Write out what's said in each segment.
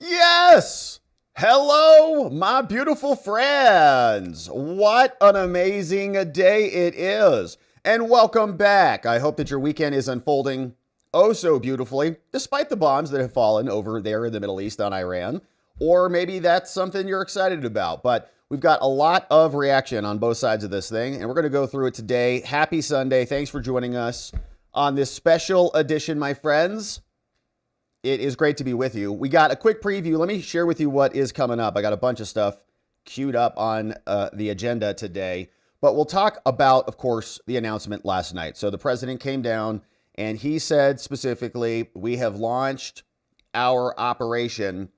Yes! Hello, my beautiful friends. What an amazing day it is. And welcome back. I hope that your weekend is unfolding oh so beautifully, despite the bombs that have fallen over there in the Middle East on Iran. Or maybe that's something you're excited about. But we've got a lot of reaction on both sides of this thing, and we're going to go through it today. Happy Sunday. Thanks for joining us on this special edition, my friends. It is great to be with you. We got a quick preview. Let me share with you what is coming up. I got a bunch of stuff queued up on the agenda today, but we'll talk about, of course, the announcement last night. So the president came down and he said specifically, we have launched our operation,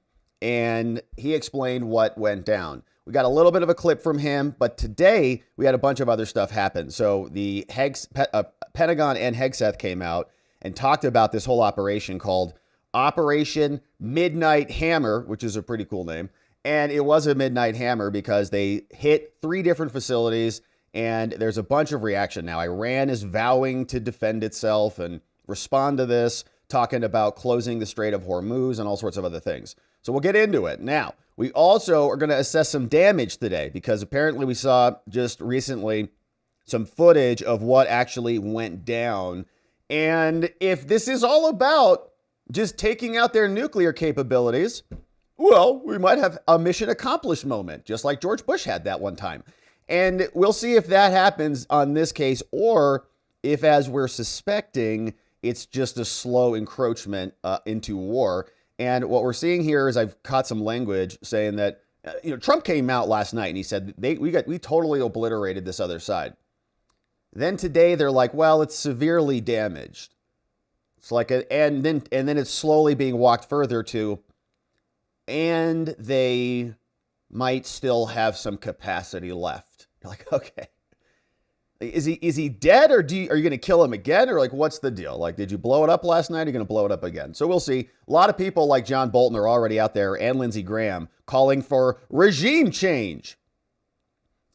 and he explained what went down. We got a little bit of a clip from him, but today we had a bunch of other stuff happen. So the Pentagon and Hegseth came out and talked about this whole operation called Operation Midnight Hammer, which is a pretty cool name. And it was a midnight hammer because they hit 3 different facilities, and there's a bunch of reaction now. Iran is vowing to defend itself and respond to this, talking about closing the Strait of Hormuz and all sorts of other things. So we'll get into it. Now, we also are going to assess some damage today because apparently we saw just recently some footage of what actually went down. And if this is all about just taking out their nuclear capabilities, well, we might have a mission accomplished moment, just like George Bush had that one time. And we'll see if that happens on this case, or if, as we're suspecting, it's just a slow encroachment into war. And what we're seeing here is I've caught some language saying that, Trump came out last night and he said we totally obliterated this other side. Then today they're like, well, it's severely damaged. It's like and then it's slowly being walked further to, and they might still have some capacity left. You're like, okay, is he dead, or are you going to kill him again, or like what's the deal? Like, did you blow it up last night? Are you going to blow it up again? So we'll see. A lot of people like John Bolton are already out there, and Lindsey Graham, calling for regime change.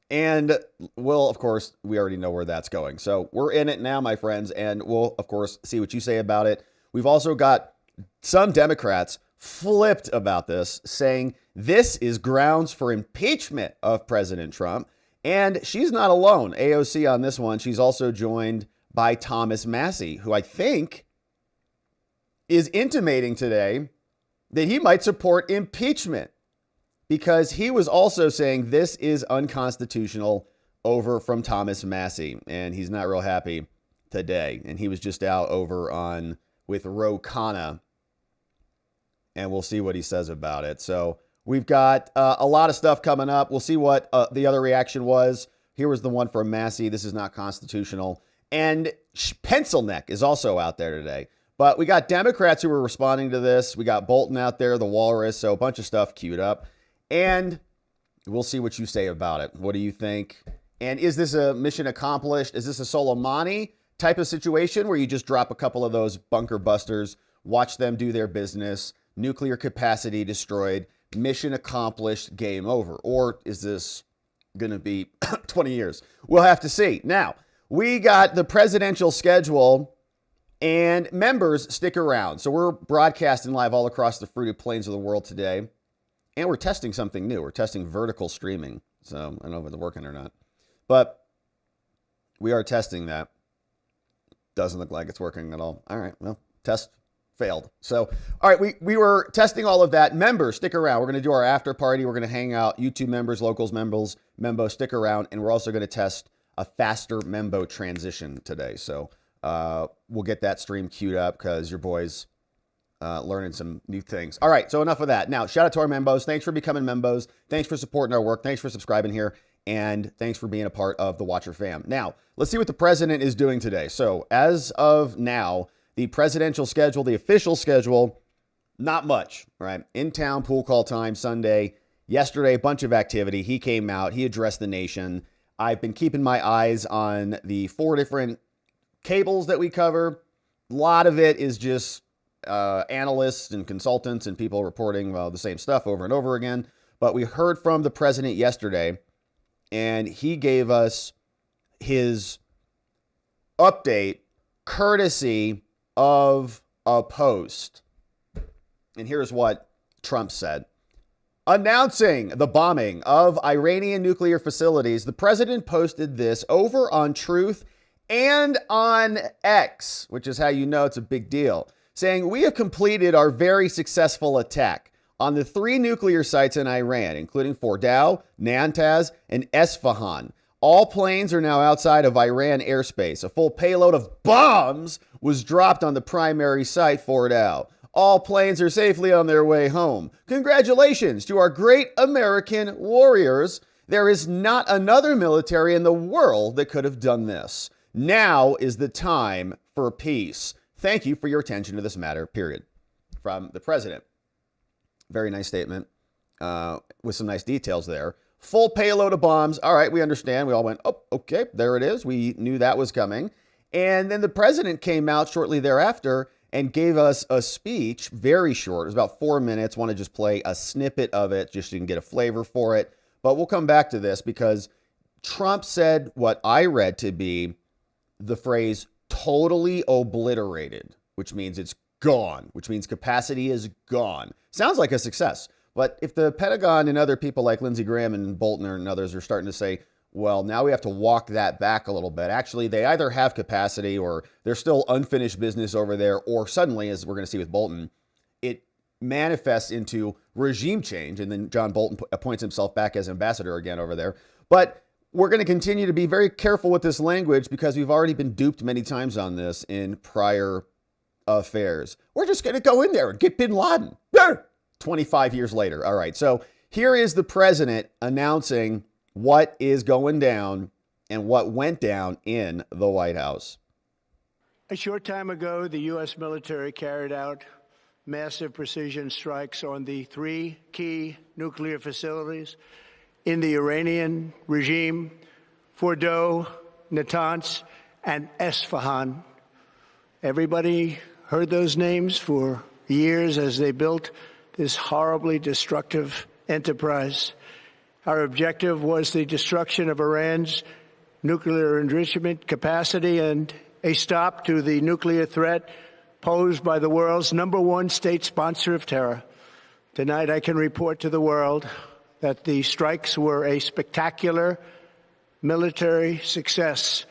And we'll, of course, we already know where that's going. So we're in it now, my friends, and we'll, of course, see what you say about it. We've also got some Democrats flipped about this, saying this is grounds for impeachment of President Trump. And she's not alone. AOC on this one. She's also joined by Thomas Massie, who I think is intimating today that he might support impeachment, because he was also saying this is unconstitutional over from Thomas Massie, and he's not real happy today. And he was just out over on with Ro Khanna, and we'll see what he says about it. So we've got a lot of stuff coming up. We'll see what the other reaction was. Here was the one from Massie. This is not constitutional. And Pencil Neck is also out there today. But we got Democrats who are responding to this. We got Bolton out there, the Walrus, so a bunch of stuff queued up. And we'll see what you say about it. What do you think? And is this a mission accomplished? Is this a Soleimani type of situation where you just drop a couple of those bunker busters, watch them do their business, nuclear capacity destroyed, mission accomplished, game over? Or is this going to be 20 years? We'll have to see. Now, we got the presidential schedule, and members, stick around. So we're broadcasting live all across the fruited plains of the world today. And we're testing something new. We're testing vertical streaming. So I don't know if it's working or not, but we are testing that. Doesn't look like it's working at all. All right. Well, test failed. So, all right. We were testing all of that. Members, stick around. We're going to do our after party. We're going to hang out. YouTube members, locals members, Membo, stick around. And we're also going to test a faster Membo transition today. So we'll get that stream queued up because your boys learning some new things. All right, so enough of that. Now, shout out to our membos. Thanks for becoming membos. Thanks for supporting our work. Thanks for subscribing here. And thanks for being a part of the Watcher fam. Now, let's see what the president is doing today. So as of now, the presidential schedule, the official schedule, not much, right? In town, pool call time, Sunday. Yesterday, a bunch of activity. He came out. He addressed the nation. I've been keeping my eyes on the 4 different cables that we cover. A lot of it is just analysts and consultants and people reporting the same stuff over and over again. But we heard from the president yesterday, and he gave us his update courtesy of a post. And here's what Trump said. Announcing the bombing of Iranian nuclear facilities, the president posted this over on Truth and on X, which is how you know it's a big deal, saying, "We have completed our very successful attack on the 3 nuclear sites in Iran, including Fordow, Natanz, and Esfahan. All planes are now outside of Iran airspace. A full payload of bombs was dropped on the primary site, Fordow. All planes are safely on their way home. Congratulations to our great American warriors. There is not another military in the world that could have done this. Now is the time for peace. Thank you for your attention to this matter," period. From the president. Very nice statement with some nice details there. Full payload of bombs. All right, we understand. We all went, oh, okay, there it is. We knew that was coming. And then the president came out shortly thereafter and gave us a speech, very short. It was about 4 minutes. Want to just play a snippet of it just so you can get a flavor for it. But we'll come back to this because Trump said what I read to be the phrase totally obliterated, which means it's gone, which means capacity is gone. Sounds like a success. But if the Pentagon and other people like Lindsey Graham and Bolton and others are starting to say, well, now we have to walk that back a little bit. Actually, they either have capacity or there's still unfinished business over there, or suddenly, as we're going to see with Bolton, it manifests into regime change. And then John Bolton appoints himself back as ambassador again over there. But we're going to continue to be very careful with this language because we've already been duped many times on this in prior affairs. We're just going to go in there and get bin Laden. 25 years later. All right. So here is the president announcing what is going down and what went down in the White House. A short time ago, the U.S. military carried out massive precision strikes on the 3 key nuclear facilities in the Iranian regime, Fordow, Natanz, and Esfahan. Everybody heard those names for years as they built this horribly destructive enterprise. Our objective was the destruction of Iran's nuclear enrichment capacity and a stop to the nuclear threat posed by the world's #1 state sponsor of terror. Tonight, I can report to the world that the strikes were a spectacular military success.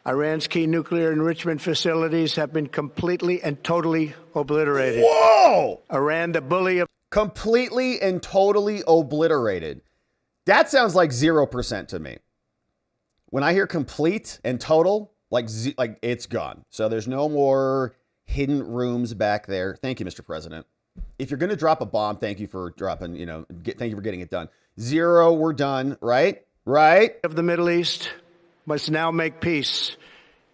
Iran's key nuclear enrichment facilities have been completely and totally obliterated. Whoa! Iran, the bully of... Completely and totally obliterated. That sounds like 0% to me. When I hear complete and total, like it's gone. So there's no more hidden rooms back there. Thank you, Mr. President. If you're going to drop a bomb, thank you for dropping, thank you for getting it done. 0, we're done, right? Right? Of the Middle East must now make peace.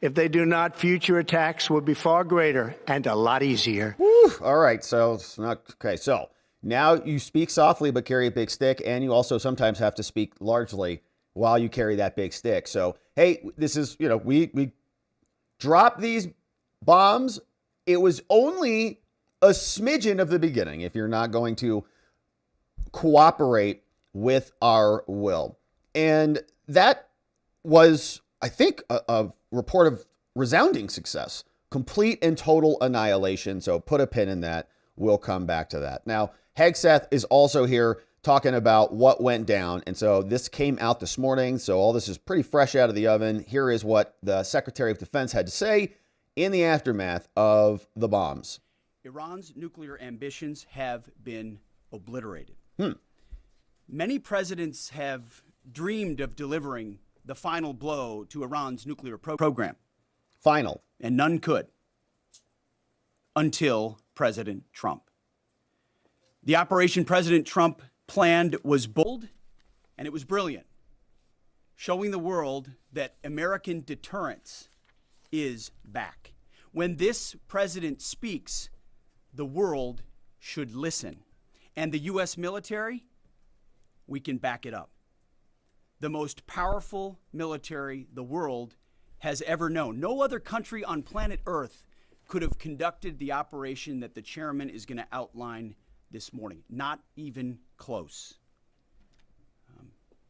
If they do not, future attacks will be far greater and a lot easier. Whew. All right. So it's not okay. So now you speak softly, but carry a big stick. And you also sometimes have to speak largely while you carry that big stick. So, hey, this is, we dropped these bombs. It was only a smidgen of the beginning if you're not going to cooperate with our will. And that was, I think, a report of resounding success, complete and total annihilation. So put a pin in that. We'll come back to that. Now, Hegseth is also here talking about what went down. And so this came out this morning. So all this is pretty fresh out of the oven. Here is what the Secretary of Defense had to say in the aftermath of the bombs. Iran's nuclear ambitions have been obliterated. Many presidents have dreamed of delivering the final blow to Iran's nuclear program. Final. And none could until President Trump. The operation President Trump planned was bold and it was brilliant, showing the world that American deterrence is back. When this president speaks, the world should listen. And the U.S. military, we can back it up. The most powerful military the world has ever known. No other country on planet Earth could have conducted the operation that the chairman is going to outline this morning. Not even close.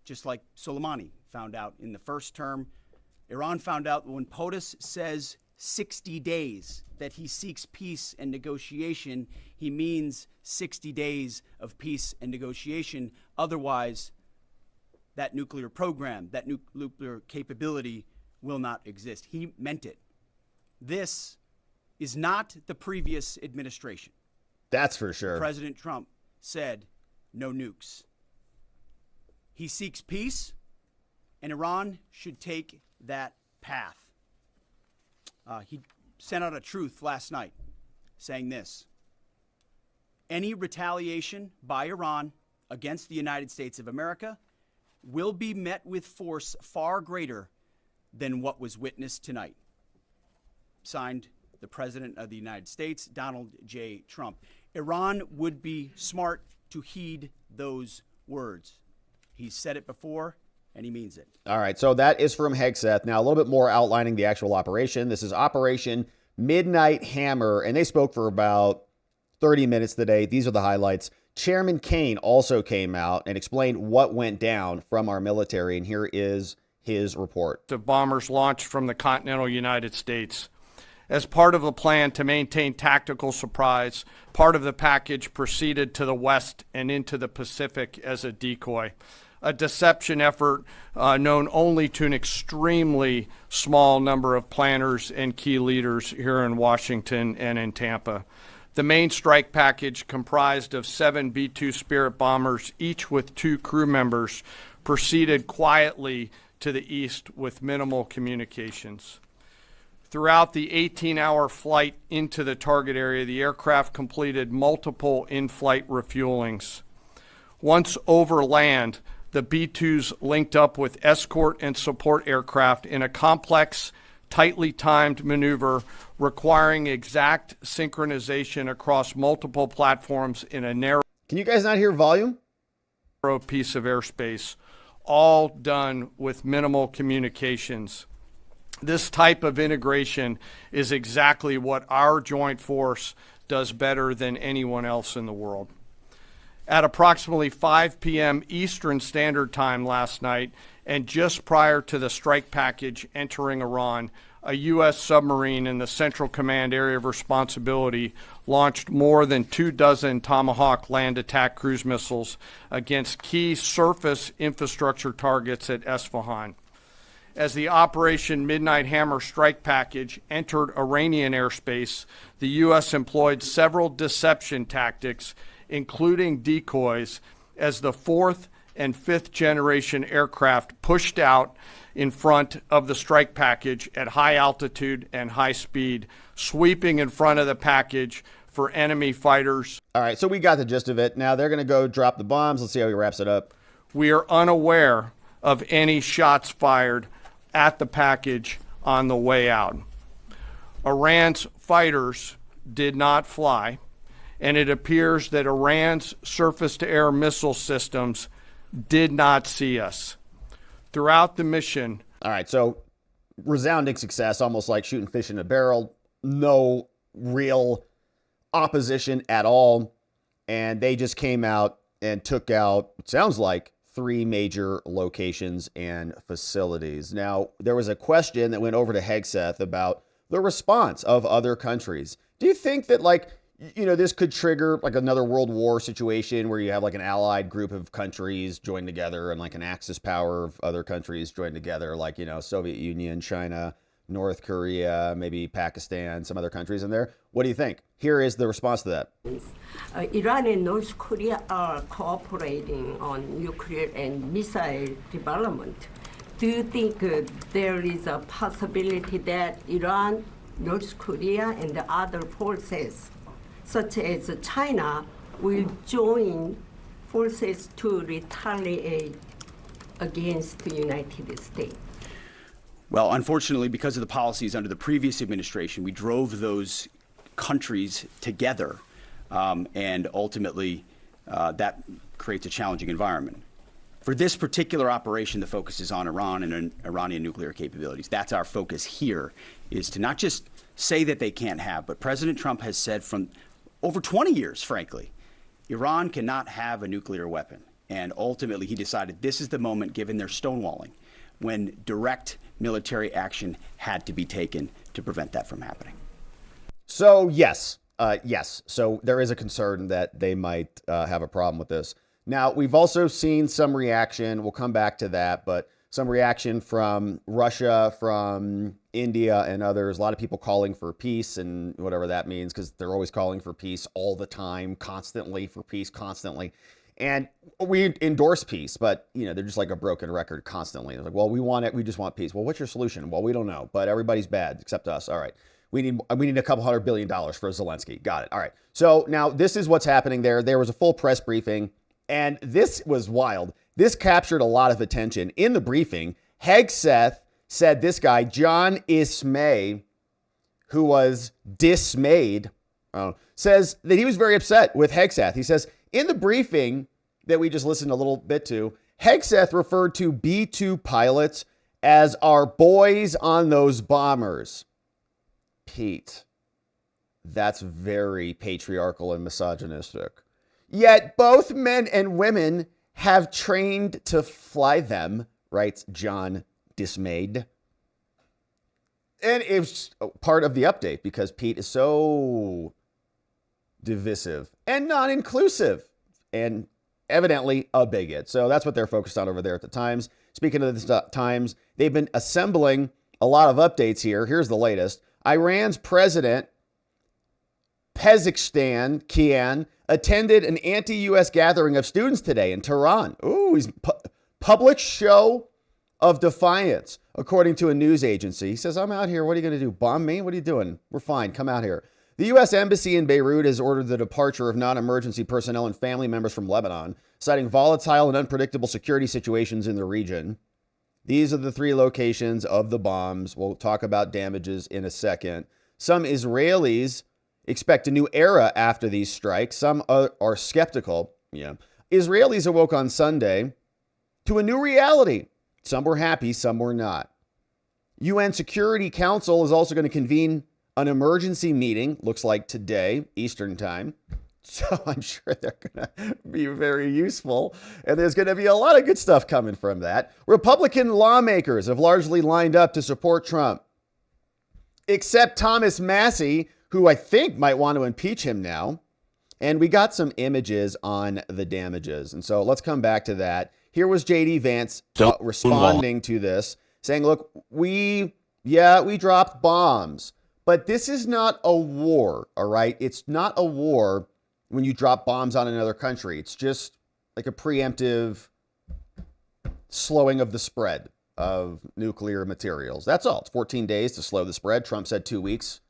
Just like Soleimani found out in the first term, Iran found out when POTUS says 60 days that he seeks peace and negotiation, he means 60 days of peace and negotiation. Otherwise, that nuclear program, that nuclear capability will not exist. He meant it. This is not the previous administration. That's for sure. President Trump said no nukes. He seeks peace, and Iran should take that path. He sent out a truth last night saying this: any retaliation by Iran against the United States of America will be met with force far greater than what was witnessed tonight. Signed, the President of the United States, Donald J. Trump. Iran would be smart to heed those words. He's said it before, and he means it. All right, so that is from Hegseth. Now, a little bit more outlining the actual operation. This is Operation Midnight Hammer, and they spoke for about 30 minutes today. These are the highlights. Chairman Kaine also came out and explained what went down from our military, and here is his report. The bombers launched from the continental United States. As part of the plan to maintain tactical surprise, part of the package proceeded to the west and into the Pacific as a decoy, a deception effort known only to an extremely small number of planners and key leaders here in Washington and in Tampa. The main strike package, comprised of 7 B-2 Spirit bombers, each with 2 crew members, proceeded quietly to the east with minimal communications. Throughout the 18-hour flight into the target area, the aircraft completed multiple in-flight refuelings. Once over land, the B-2s linked up with escort and support aircraft in a complex, tightly timed maneuver requiring exact synchronization across multiple platforms in a narrow Can you guys not hear volume? piece of airspace, all done with minimal communications. This type of integration is exactly what our joint force does better than anyone else in the world. At approximately 5 p.m. Eastern Standard Time last night, and just prior to the strike package entering Iran, a U.S. submarine in the Central Command Area of Responsibility launched more than 24 Tomahawk land attack cruise missiles against key surface infrastructure targets at Esfahan. As the Operation Midnight Hammer strike package entered Iranian airspace, the U.S. employed several deception tactics, including decoys, as the 4th and 5th generation aircraft pushed out in front of the strike package at high altitude and high speed, sweeping in front of the package for enemy fighters. All right, so we got the gist of it. Now they're going to go drop the bombs. Let's see how he wraps it up. We are unaware of any shots fired at the package on the way out. Iran's fighters did not fly, and it appears that Iran's surface-to-air missile systems did not see us. Throughout the mission... All right, so resounding success, almost like shooting fish in a barrel. No real opposition at all. And they just came out and took out, it sounds like, 3 major locations and facilities. Now, there was a question that went over to Hegseth about the response of other countries. Do you think that, like, you know, this could trigger like another World War situation where you have like an allied group of countries join together and like an Axis power of other countries join together, like, you know, Soviet Union, China, North Korea, maybe Pakistan, some other countries in there? What do you think? Here is the response to that. Iran and North Korea are cooperating on nuclear and missile development. Do you think there is a possibility that Iran, North Korea, and the other forces, such as China, will join forces to retaliate against the United States? Well, unfortunately, because of the policies under the previous administration, we drove those countries together, and ultimately that creates a challenging environment. For this particular operation, the focus is on Iran and Iranian nuclear capabilities. That's our focus here, is to not just say that they can't have, but President Trump has said from over 20 years, frankly, Iran cannot have a nuclear weapon. And ultimately, he decided this is the moment, given their stonewalling when direct military action had to be taken to prevent that from happening. So, yes. So there is a concern that they might have a problem with this. Now, we've also seen some reaction. We'll come back to that, but some reaction from Russia, from India, and others. A lot of people calling for peace and whatever that means, because they're always calling for peace all the time, constantly, for peace, constantly. And we endorse peace, but, they're just like a broken record constantly. They're like, well, we want it. We just want peace. Well, what's your solution? Well, we don't know, but everybody's bad except us. All right. We need a couple $100 billion for Zelensky. Got it. All right. So now this is what's happening there. There was a full press briefing, and this was wild. This captured a lot of attention. In the briefing, Hegseth said this guy, John Ismay, who was dismayed, says that he was very upset with Hegseth. He says, in the briefing that we just listened a little bit to, Hegseth referred to B-2 pilots as our boys on those bombers. Pete, that's very patriarchal and misogynistic. Yet both men and women have trained to fly them, writes John Dismayed. And it's part of the update because Pete is so divisive and non-inclusive and evidently a bigot. So that's what they're focused on over there at the Times. Speaking of the Times, they've been assembling a lot of updates here. Here's the latest. Iran's president, Pezeshkian, attended an anti-U.S. gathering of students today in Tehran. Ooh, he's public show of defiance, according to a news agency. He says, I'm out here. What are you going to do? Bomb me? What are you doing? We're fine. Come out here. The U.S. Embassy in Beirut has ordered the departure of non-emergency personnel and family members from Lebanon, citing volatile and unpredictable security situations in the region. These are the 3 locations of the bombs. We'll talk about damages in a second. Some Israelis expect a new era after these strikes. Some are skeptical. Israelis awoke on Sunday to a new reality. Some were happy, some were not. UN Security Council is also going to convene an emergency meeting, looks like today, Eastern time. So I'm sure they're going to be very useful. And there's going to be a lot of good stuff coming from that. Republican lawmakers have largely lined up to support Trump, except Thomas Massie, who I think might want to impeach him now. And we got some images on the damages. And so let's come back to that. Here was J.D. Vance responding to this, saying, look, we dropped bombs, but this is not a war, all right? It's not a war when you drop bombs on another country. It's just like a preemptive slowing of the spread of nuclear materials. That's all. It's 14 days to slow the spread. Trump said 2 weeks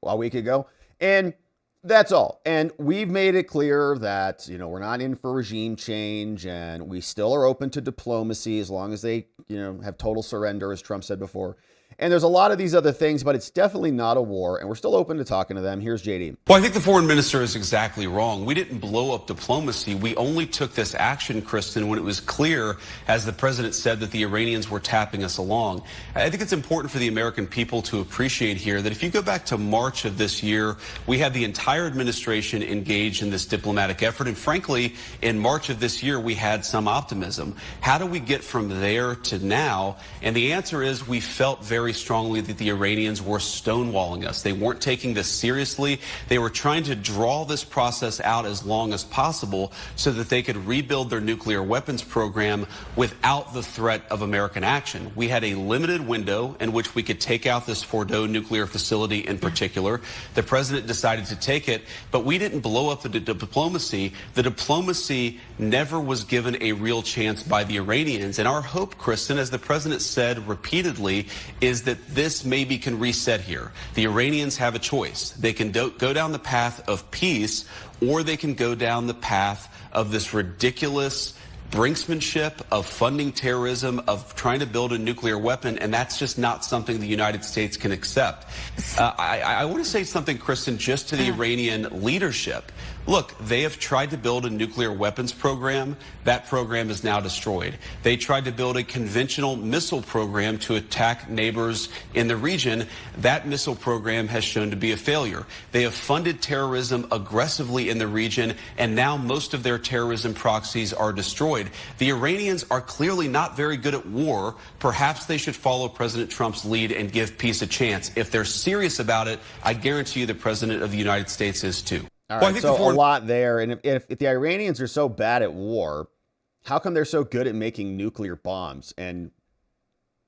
a week ago. And that's all. And we've made it clear that, we're not in for regime change and we still are open to diplomacy as long as they, have total surrender, as Trump said before. And there's a lot of these other things, but it's definitely not a war, and we're still open to talking to them. Here's JD. Well, I think the foreign minister is exactly wrong. We didn't blow up diplomacy. We only took this action, Kristen, when it was clear, as the president said, that the Iranians were tapping us along. I think it's important for the American people to appreciate here that if you go back to March of this year, we had the entire administration engaged in this diplomatic effort. And frankly, in March of this year, we had some optimism. How do we get from there to now? And the answer is we felt very strongly that the Iranians were stonewalling us. They weren't taking this seriously. They were trying to draw this process out as long as possible so that they could rebuild their nuclear weapons program without the threat of American action. We had a limited window in which we could take out this Fordo nuclear facility in particular. The president decided to take it, but we didn't blow up the diplomacy. The diplomacy never was given a real chance by the Iranians. And our hope, Kristen, as the president said repeatedly, is that this maybe can reset here. The Iranians have a choice. They can go down the path of peace, or they can go down the path of this ridiculous brinksmanship of funding terrorism, of trying to build a nuclear weapon, and that's just not something the United States can accept. I want to say something, Kristen, just to the Iranian leadership. Look, they have tried to build a nuclear weapons program. That program is now destroyed. They tried to build a conventional missile program to attack neighbors in the region. That missile program has shown to be a failure. They have funded terrorism aggressively in the region, and now most of their terrorism proxies are destroyed. destroyed. The Iranians are clearly not very good at war. Perhaps they should follow President Trump's lead and give peace a chance. If they're serious about it, I guarantee you the President of the United States is too. All right, so a lot there. And if the Iranians are so bad at war, how come they're so good at making nuclear bombs and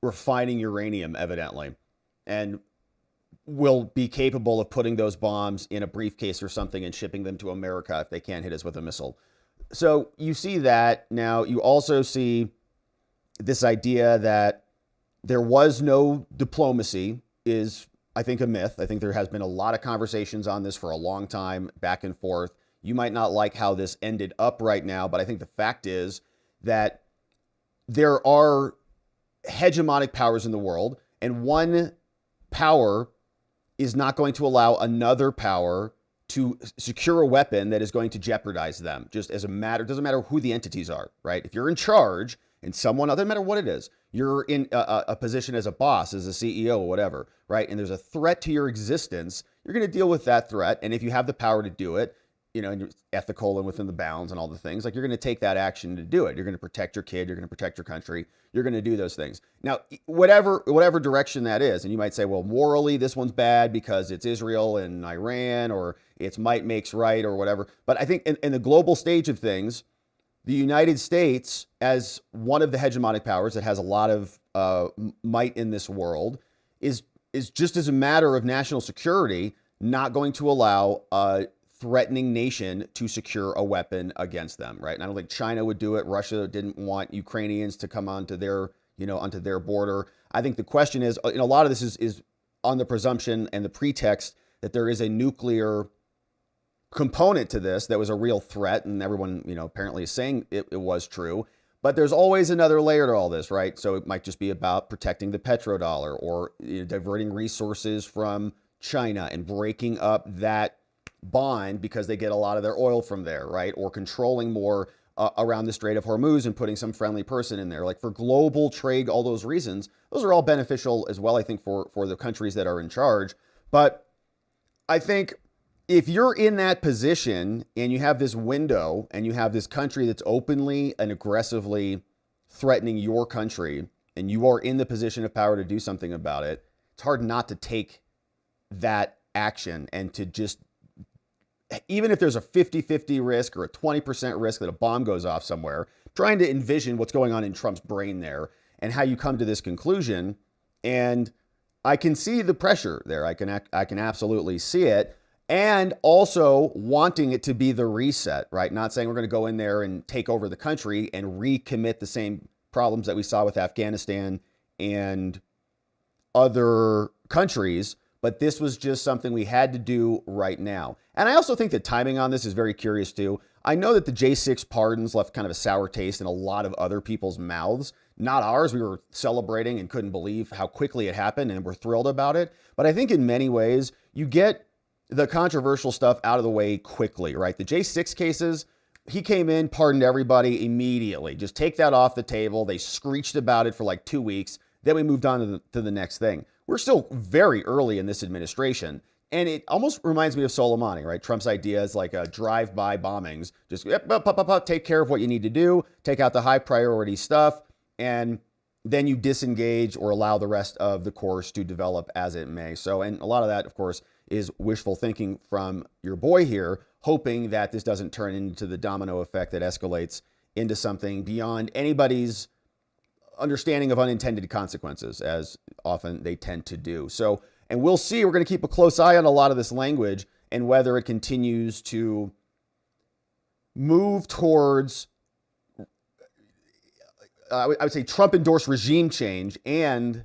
refining uranium, evidently, and will be capable of putting those bombs in a briefcase or something and shipping them to America if they can't hit us with a missile? So you see that. Now you also see this idea that there was no diplomacy is, I think, a myth. I think there has been a lot of conversations on this for a long time, back and forth. You might not like how this ended up right now, but I think the fact is that there are hegemonic powers in the world, and one power is not going to allow another power to secure a weapon that is going to jeopardize them. Just as a matter, it doesn't matter who the entities are, right? If you're in charge and someone, doesn't matter what it is, you're in a position as a boss, as a CEO or whatever, right? And there's a threat to your existence, you're going to deal with that threat. And if you have the power to do it, you know, and you're ethical and within the bounds and all the things, like, you're going to take that action to do it. You're going to protect your kid. You're going to protect your country. You're going to do those things. Now, whatever direction that is, and you might say, well, morally, this one's bad because it's Israel and Iran, or it's might makes right, or whatever. But I think in the global stage of things, the United States, as one of the hegemonic powers that has a lot of might in this world, is just as a matter of national security, not going to allow a threatening nation to secure a weapon against them, right? And I don't think China would do it. Russia didn't want Ukrainians to come onto their border. I think the question is, a lot of this is on the presumption and the pretext that there is a nuclear component to this that was a real threat, and everyone, apparently is saying it was true. But there's always another layer to all this, right? So it might just be about protecting the petrodollar, or diverting resources from China and breaking up that bond because they get a lot of their oil from there, right? Or controlling more around the Strait of Hormuz and putting some friendly person in there. Like, for global trade, all those reasons, those are all beneficial as well, I think, for the countries that are in charge. But I think if you're in that position and you have this window and you have this country that's openly and aggressively threatening your country, and you are in the position of power to do something about it, it's hard not to take that action and to just, even if there's a 50-50 risk or a 20% risk that a bomb goes off somewhere, trying to envision what's going on in Trump's brain there and how you come to this conclusion. And I can see the pressure there. I can absolutely see it. And also wanting it to be the reset, right? Not saying we're going to go in there and take over the country and recommit the same problems that we saw with Afghanistan and other countries, but this was just something we had to do right now. And I also think the timing on this is very curious too. I know that the J6 pardons left kind of a sour taste in a lot of other people's mouths. Not ours. We were celebrating and couldn't believe how quickly it happened, and we're thrilled about it. But I think in many ways, you get the controversial stuff out of the way quickly, right? The J6 cases, he came in, pardoned everybody immediately. Just take that off the table. They screeched about it for like 2 weeks. Then we moved on to the next thing. We're still very early in this administration. And it almost reminds me of Soleimani, right? Trump's idea is like a drive-by bombings. Just take care of what you need to do, take out the high priority stuff, and then you disengage or allow the rest of the course to develop as it may. So, and a lot of that, of course, is wishful thinking from your boy here, hoping that this doesn't turn into the domino effect that escalates into something beyond anybody's understanding of unintended consequences, as often they tend to do. So, and we'll see, we're going to keep a close eye on a lot of this language and whether it continues to move towards, I would say, Trump-endorsed regime change and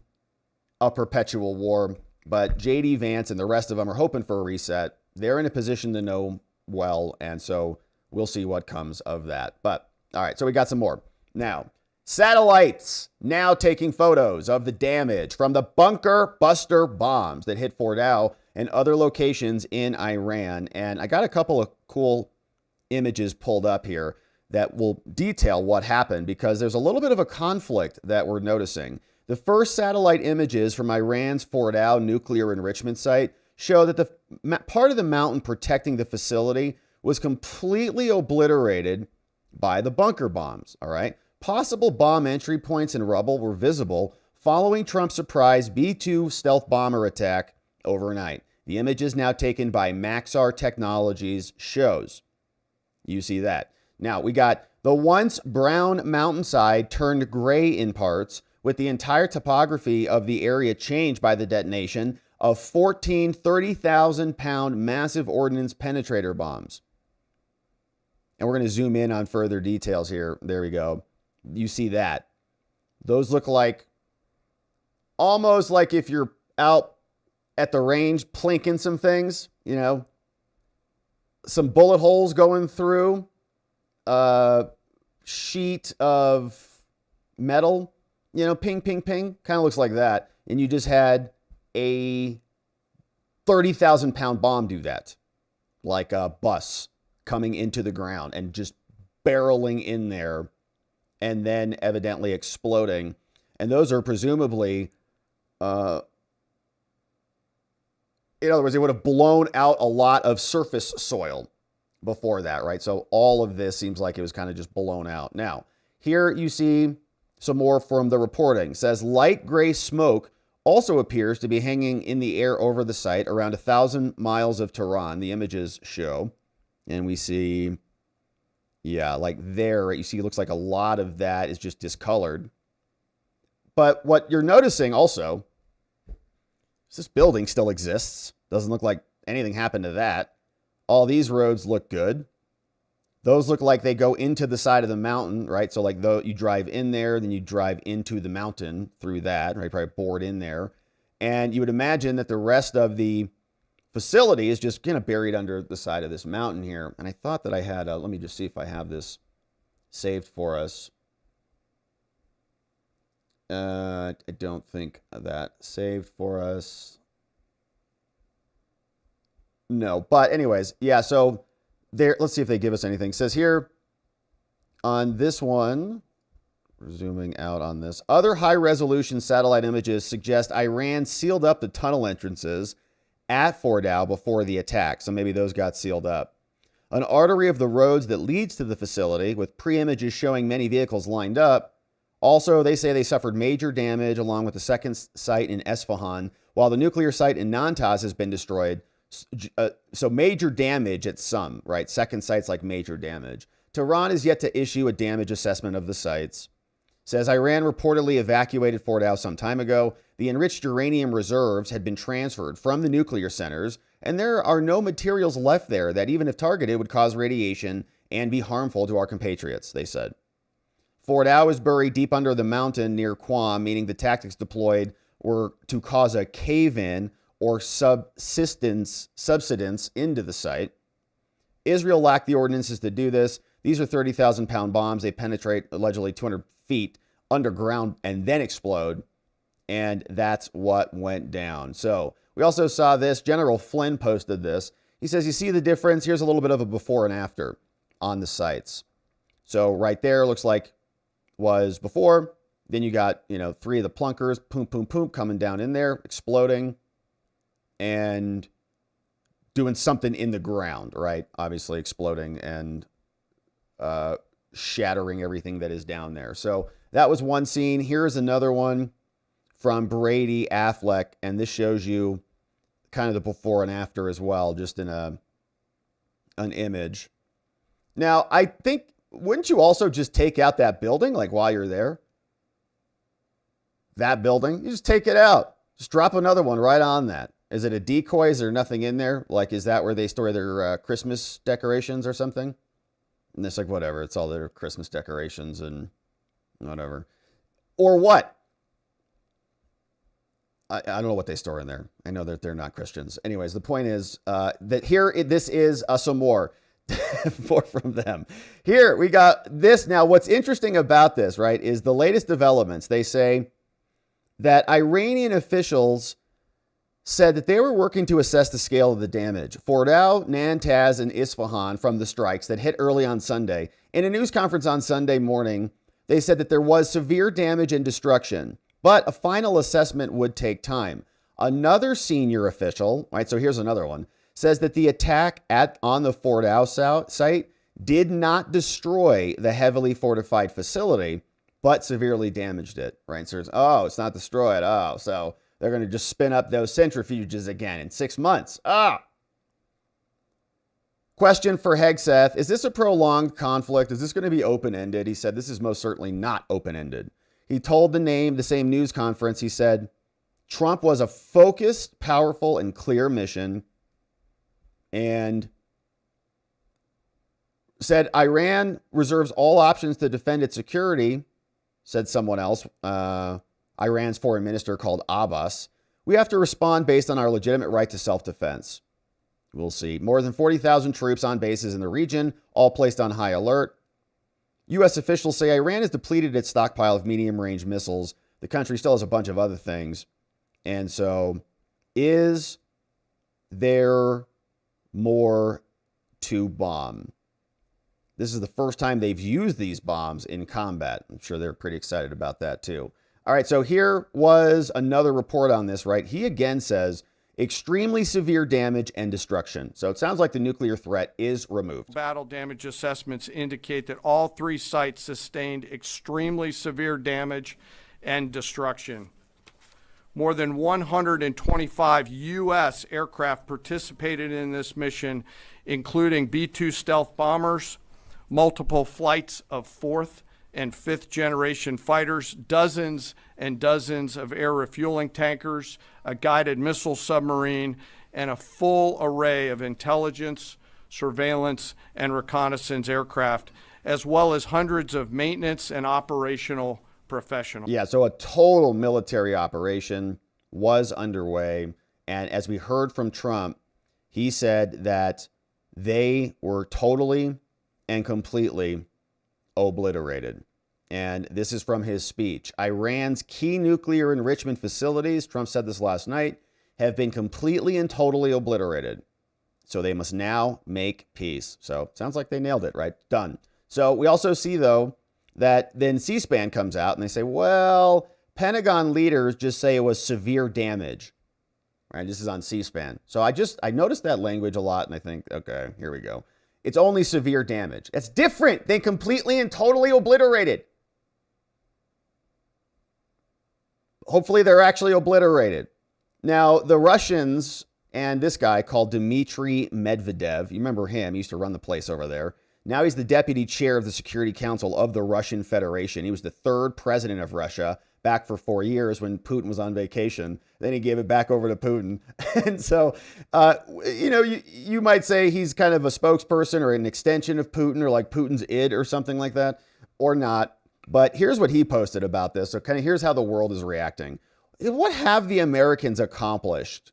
a perpetual war. But J.D. Vance and the rest of them are hoping for a reset. They're in a position to know well, and so we'll see what comes of that. But, all right, so we got some more. Now, satellites now taking photos of the damage from the bunker buster bombs that hit Fordow and other locations in Iran. And I got a couple of cool images pulled up here that will detail what happened, because there's a little bit of a conflict that we're noticing. The first satellite images from Iran's Fordow nuclear enrichment site show that the part of the mountain protecting the facility was completely obliterated by the bunker bombs, all right? Possible bomb entry points and rubble were visible following Trump's surprise B-2 stealth bomber attack overnight. The images now taken by Maxar Technologies shows. You see that. Now, we got the once brown mountainside turned gray in parts, with the entire topography of the area changed by the detonation of 14 30,000-pound massive ordnance penetrator bombs. And we're going to zoom in on further details here. There we go. You see that. Those look like almost like if you're out at the range plinking some things, you know, some bullet holes going through a sheet of metal, you know, ping, ping, ping, kind of looks like that. And you just had a 30,000-pound bomb do that, like a bus coming into the ground and just barreling in there and then evidently exploding. And those are presumably, in other words, they would have blown out a lot of surface soil before that, right? So all of this seems like it was kind of just blown out. Now, here you see some more from the reporting. It says light gray smoke also appears to be hanging in the air over the site around 1,000 miles of Tehran, the images show. And we see, yeah, like there, you see it looks like a lot of that is just discolored. But what you're noticing also is this building still exists. Doesn't look like anything happened to that. All these roads look good. Those look like they go into the side of the mountain, right? So like though you drive in there, then you drive into the mountain through that, right? Probably bored in there. And you would imagine that the rest of the facility is just kind of buried under the side of this mountain here. And I thought that I had, let me just see if I have this saved for us. I don't think that saved for us. No, but anyways, yeah, so there, let's see if they give us anything. It says here on this one, we're zooming out on this. Other high-resolution satellite images suggest Iran sealed up the tunnel entrances at Fordow before the attack. So maybe those got sealed up. An artery of the roads that leads to the facility with pre-images showing many vehicles lined up. Also, they say they suffered major damage along with the second site in Esfahan, while the nuclear site in Natanz has been destroyed. So major damage at some, right? Second site's like major damage. Tehran is yet to issue a damage assessment of the sites. Says Iran reportedly evacuated Fordow some time ago. The enriched uranium reserves had been transferred from the nuclear centers, and there are no materials left there that even if targeted would cause radiation and be harmful to our compatriots, they said. Fordow is buried deep under the mountain near Qom, meaning the tactics deployed were to cause a cave-in or subsidence into the site. Israel lacked the ordinances to do this. These are 30,000-pound bombs. They penetrate allegedly 200 feet underground and then explode. And that's what went down. So we also saw this. General Flynn posted this. He says, you see the difference? Here's a little bit of a before and after on the sites. So right there looks like was before. Then you got, you know, 3 of the plunkers, poom, poom, poom, coming down in there, exploding and doing something in the ground, right? Obviously exploding and shattering everything that is down there. So that was one scene. Here's another one from Brady Affleck, and this shows you kind of the before and after as well, just in an image. Now, I think, wouldn't you also just take out that building, like while you're there? That building, you just take it out. Just drop another one right on that. Is it a decoy? Is there nothing in there? Like, is that where they store their Christmas decorations or something? And it's like, whatever. It's all their Christmas decorations and whatever. Or what? I don't know what they store in there. I know that they're not Christians. Anyways, the point is that here, this is some more. More from them. Here, we got this. Now, what's interesting about this, right, is the latest developments. They say that Iranian officials said that they were working to assess the scale of the damage. Fordow, Natanz, and Isfahan from the strikes that hit early on Sunday. In a news conference on Sunday morning, they said that there was severe damage and destruction, but a final assessment would take time. Another senior official, right, so here's another one, says that the attack on the Fordow site did not destroy the heavily fortified facility, but severely damaged it, right? So it's not destroyed. Oh, so they're going to just spin up those centrifuges again in 6 months. Question for Hegseth. Is this a prolonged conflict? Is this going to be open-ended? He said, this is most certainly not open-ended. He told the same news conference, he said, Trump was a focused, powerful, and clear mission, and said Iran reserves all options to defend its security, said someone else, Iran's foreign minister called Abbas. We have to respond based on our legitimate right to self-defense. We'll see. More than 40,000 troops on bases in the region, all placed on high alert. U.S. officials say Iran has depleted its stockpile of medium-range missiles. The country still has a bunch of other things. And so, is there more to bomb? This is the first time they've used these bombs in combat. I'm sure they're pretty excited about that too. All right, so here was another report on this, right? He again says extremely severe damage and destruction. So it sounds like the nuclear threat is removed. Battle damage assessments indicate that all 3 sites sustained extremely severe damage and destruction. More than 125 U.S. aircraft participated in this mission, including B-2 stealth bombers, multiple flights of 4th and 5th generation fighters, dozens and dozens of air refueling tankers, a guided missile submarine, and a full array of intelligence, surveillance, and reconnaissance aircraft, as well as hundreds of maintenance and operational professionals. Yeah, so a total military operation was underway. And as we heard from Trump, he said that they were totally and completely obliterated. And this is from his speech. Iran's key nuclear enrichment facilities, Trump said this last night, have been completely and totally obliterated. So they must now make peace. So sounds like they nailed it, right? Done. So we also see, though, that then C-SPAN comes out and they say, well, Pentagon leaders just say it was severe damage. Right? This is on C-SPAN. So I noticed that language a lot and I think, okay, here we go. It's only severe damage. That's different than completely and totally obliterated. Hopefully they're actually obliterated. Now, the Russians and this guy called Dmitry Medvedev, you remember him, he used to run the place over there. Now he's the deputy chair of the Security Council of the Russian Federation. He was the 3rd president of Russia, back for 4 years when Putin was on vacation. Then he gave it back over to Putin. And so, you might say he's kind of a spokesperson or an extension of Putin or like Putin's id or something like that, or not. But here's what he posted about this. So kind of here's how the world is reacting. What have the Americans accomplished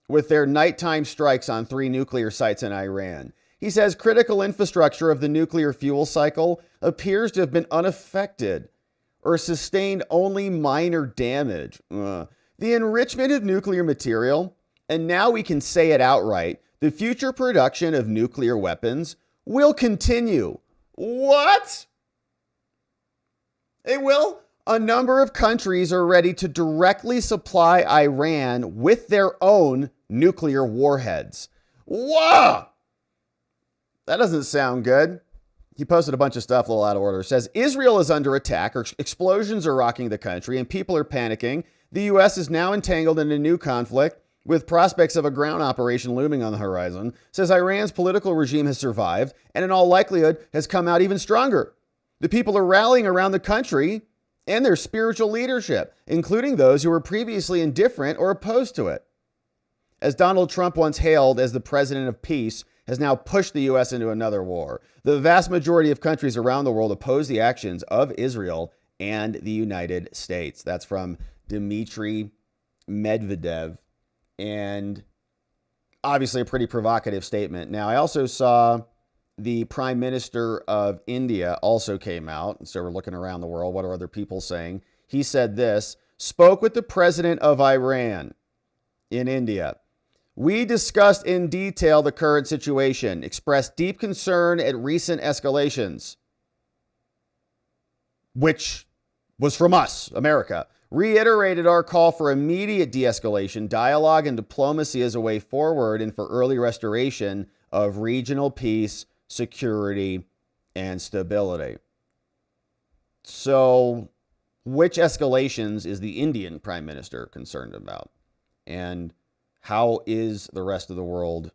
with their nighttime strikes on 3 nuclear sites in Iran? He says critical infrastructure of the nuclear fuel cycle appears to have been unaffected or sustained only minor damage. The enrichment of nuclear material, and now we can say it outright, the future production of nuclear weapons will continue. What? It will? A number of countries are ready to directly supply Iran with their own nuclear warheads. Whoa! That doesn't sound good. He posted a bunch of stuff a little out of order. It says, Israel is under attack, or explosions are rocking the country, and people are panicking. The U.S. is now entangled in a new conflict with prospects of a ground operation looming on the horizon. It says Iran's political regime has survived, and in all likelihood has come out even stronger. The people are rallying around the country and their spiritual leadership, including those who were previously indifferent or opposed to it. As Donald Trump once hailed as the president of peace, has now pushed the U.S. into another war. The vast majority of countries around the world oppose the actions of Israel and the United States. That's from Dmitry Medvedev. And obviously a pretty provocative statement. Now, I also saw the Prime Minister of India also came out. And so we're looking around the world. What are other people saying? He said this, spoke with the president of Iran in India. We discussed in detail the current situation, expressed deep concern at recent escalations, which was from us, America, reiterated our call for immediate de-escalation, dialogue, and diplomacy as a way forward and for early restoration of regional peace, security, and stability. So, which escalations is the Indian prime minister concerned about? And how is the rest of the world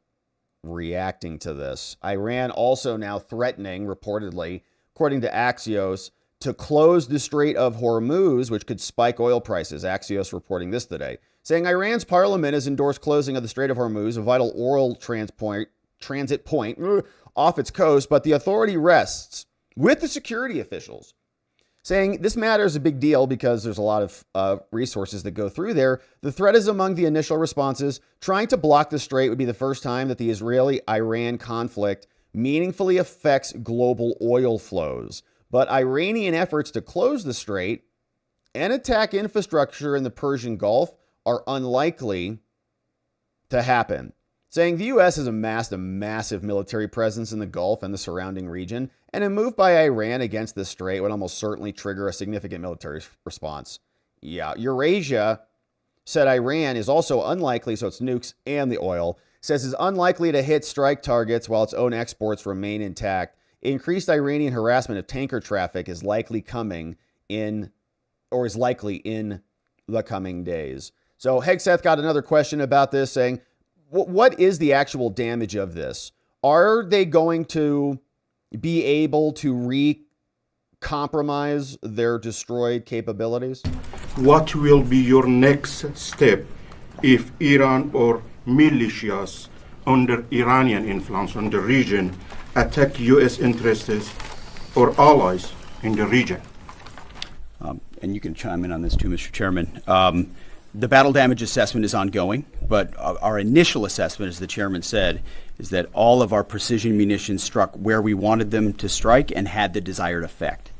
reacting to this? Iran also now threatening, reportedly, according to Axios, to close the Strait of Hormuz, which could spike oil prices. Axios reporting this today, saying Iran's parliament has endorsed closing of the Strait of Hormuz, a vital oil transit point off its coast, but the authority rests with the security officials, saying this matter is a big deal because there's a lot of resources that go through there. The threat is among the initial responses. Trying to block the strait would be the first time that the Israeli-Iran conflict meaningfully affects global oil flows. But Iranian efforts to close the strait and attack infrastructure in the Persian Gulf are unlikely to happen, saying the U.S. has amassed a massive military presence in the Gulf and the surrounding region, and a move by Iran against the strait would almost certainly trigger a significant military response. Yeah, Eurasia said Iran is also unlikely, so it's nukes and the oil, says is unlikely to hit strike targets while its own exports remain intact. Increased Iranian harassment of tanker traffic is likely coming in, or is likely in the coming days. So Hegseth got another question about this, saying, what is the actual damage of this? Are they going to be able to re-compromise their destroyed capabilities? What will be your next step if Iran or militias under Iranian influence on the region attack U.S. interests or allies in the region? And you can chime in on this too, Mr. Chairman. The battle damage assessment is ongoing, but our initial assessment, as the chairman said, is that all of our precision munitions struck where we wanted them to strike and had the desired effect,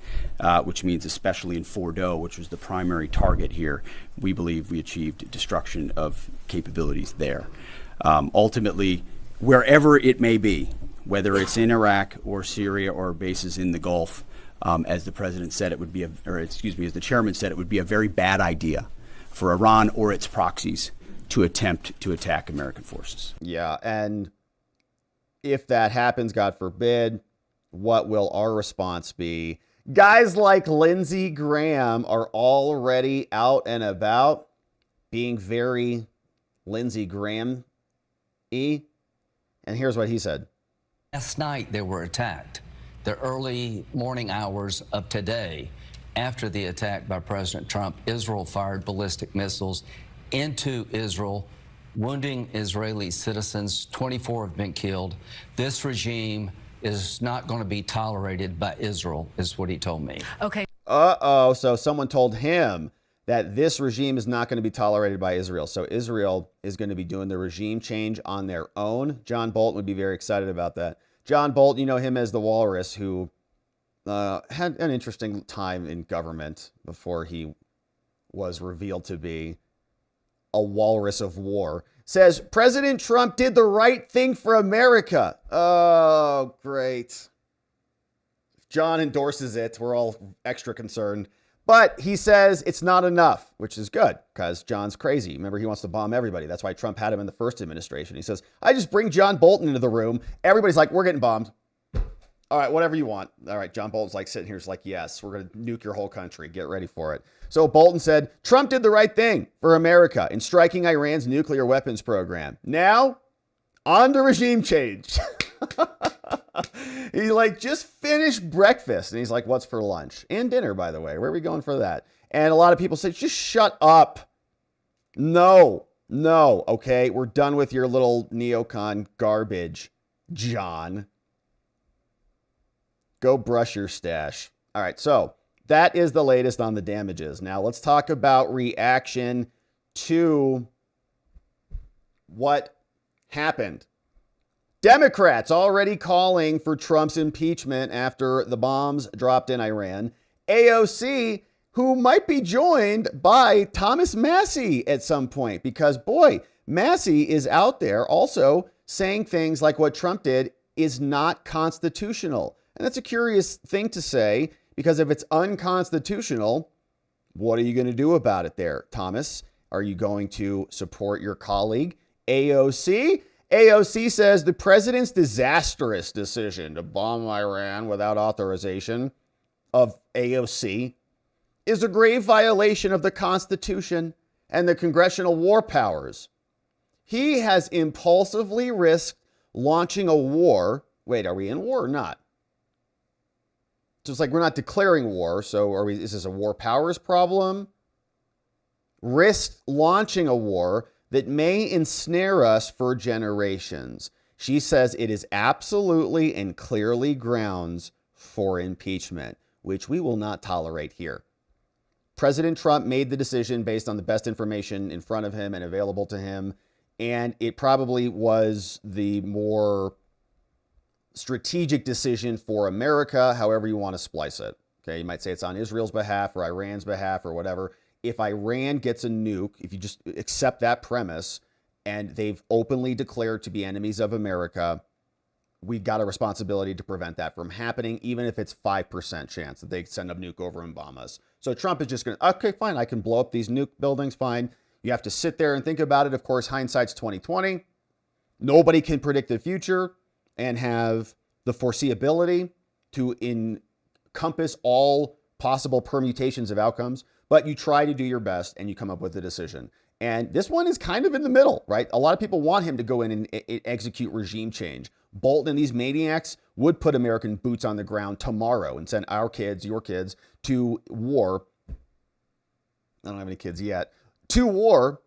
which means especially in Fordo, which was the primary target here, we believe we achieved destruction of capabilities there. Ultimately, wherever it may be, whether it's in Iraq or Syria or bases in the Gulf, as the president said, it would be, as the chairman said, it would be a very bad idea for Iran or its proxies to attempt to attack American forces. Yeah, and if that happens, God forbid, what will our response be? Guys like Lindsey Graham are already out and about being very Lindsey Graham-y. And here's what he said. Last night they were attacked. The early morning hours of today, after the attack by President Trump, Israel fired ballistic missiles into Israel, wounding Israeli citizens. 24 have been killed. This regime is not going to be tolerated by Israel, is what he told me. Okay. Uh-oh. So someone told him that this regime is not going to be tolerated by Israel. So Israel is going to be doing the regime change on their own. John Bolton would be very excited about that. John Bolton, you know him as the Walrus, who had an interesting time in government before he was revealed to be a walrus of war, says President Trump did the right thing for America. Oh, great. John endorses it. We're all extra concerned. But he says it's not enough, which is good because John's crazy. Remember, he wants to bomb everybody. That's why Trump had him in the first administration. He says, I just bring John Bolton into the room. Everybody's like, we're getting bombed. All right, whatever you want. All right, John Bolton's like sitting here, is like, yes, we're going to nuke your whole country. Get ready for it. So Bolton said, Trump did the right thing for America in striking Iran's nuclear weapons program. Now, on to regime change. He just finished breakfast. And he's like, what's for lunch? And dinner, by the way. Where are we going for that? And a lot of people say, just shut up. No. Okay, we're done with your little neocon garbage, John. Go brush your stash. All right, so that is the latest on the damages. Now let's talk about reaction to what happened. Democrats already calling for Trump's impeachment after the bombs dropped in Iran. AOC, who might be joined by Thomas Massie at some point, because boy, Massie is out there also saying things like what Trump did is not constitutional. And that's a curious thing to say, because if it's unconstitutional, what are you going to do about it there, Thomas? Are you going to support your colleague, AOC? AOC says the president's disastrous decision to bomb Iran without authorization of AOC is a grave violation of the Constitution and the congressional war powers. He has impulsively risked launching a war. Wait, are we in war or not? So it's like we're not declaring war. So is this a war powers problem? Risked launching a war that may ensnare us for generations. She says it is absolutely and clearly grounds for impeachment, which we will not tolerate here. President Trump made the decision based on the best information in front of him and available to him, and it probably was the more strategic decision for America, however you want to splice it. Okay, you might say it's on Israel's behalf or Iran's behalf or whatever. If Iran gets a nuke, if you just accept that premise, and they've openly declared to be enemies of America, we've got a responsibility to prevent that from happening, even if it's 5% chance that they send a nuke over and bomb us. So Trump is just going to, okay, fine, I can blow up these nuke buildings, fine. You have to sit there and think about it. Of course, hindsight's 2020. Nobody can predict the future and have the foreseeability to encompass all possible permutations of outcomes, but you try to do your best and you come up with a decision. And this one is kind of in the middle, right? A lot of people want him to go in and execute regime change. Bolton and these maniacs would put American boots on the ground tomorrow and send our kids, your kids, to war. I don't have any kids yet. To war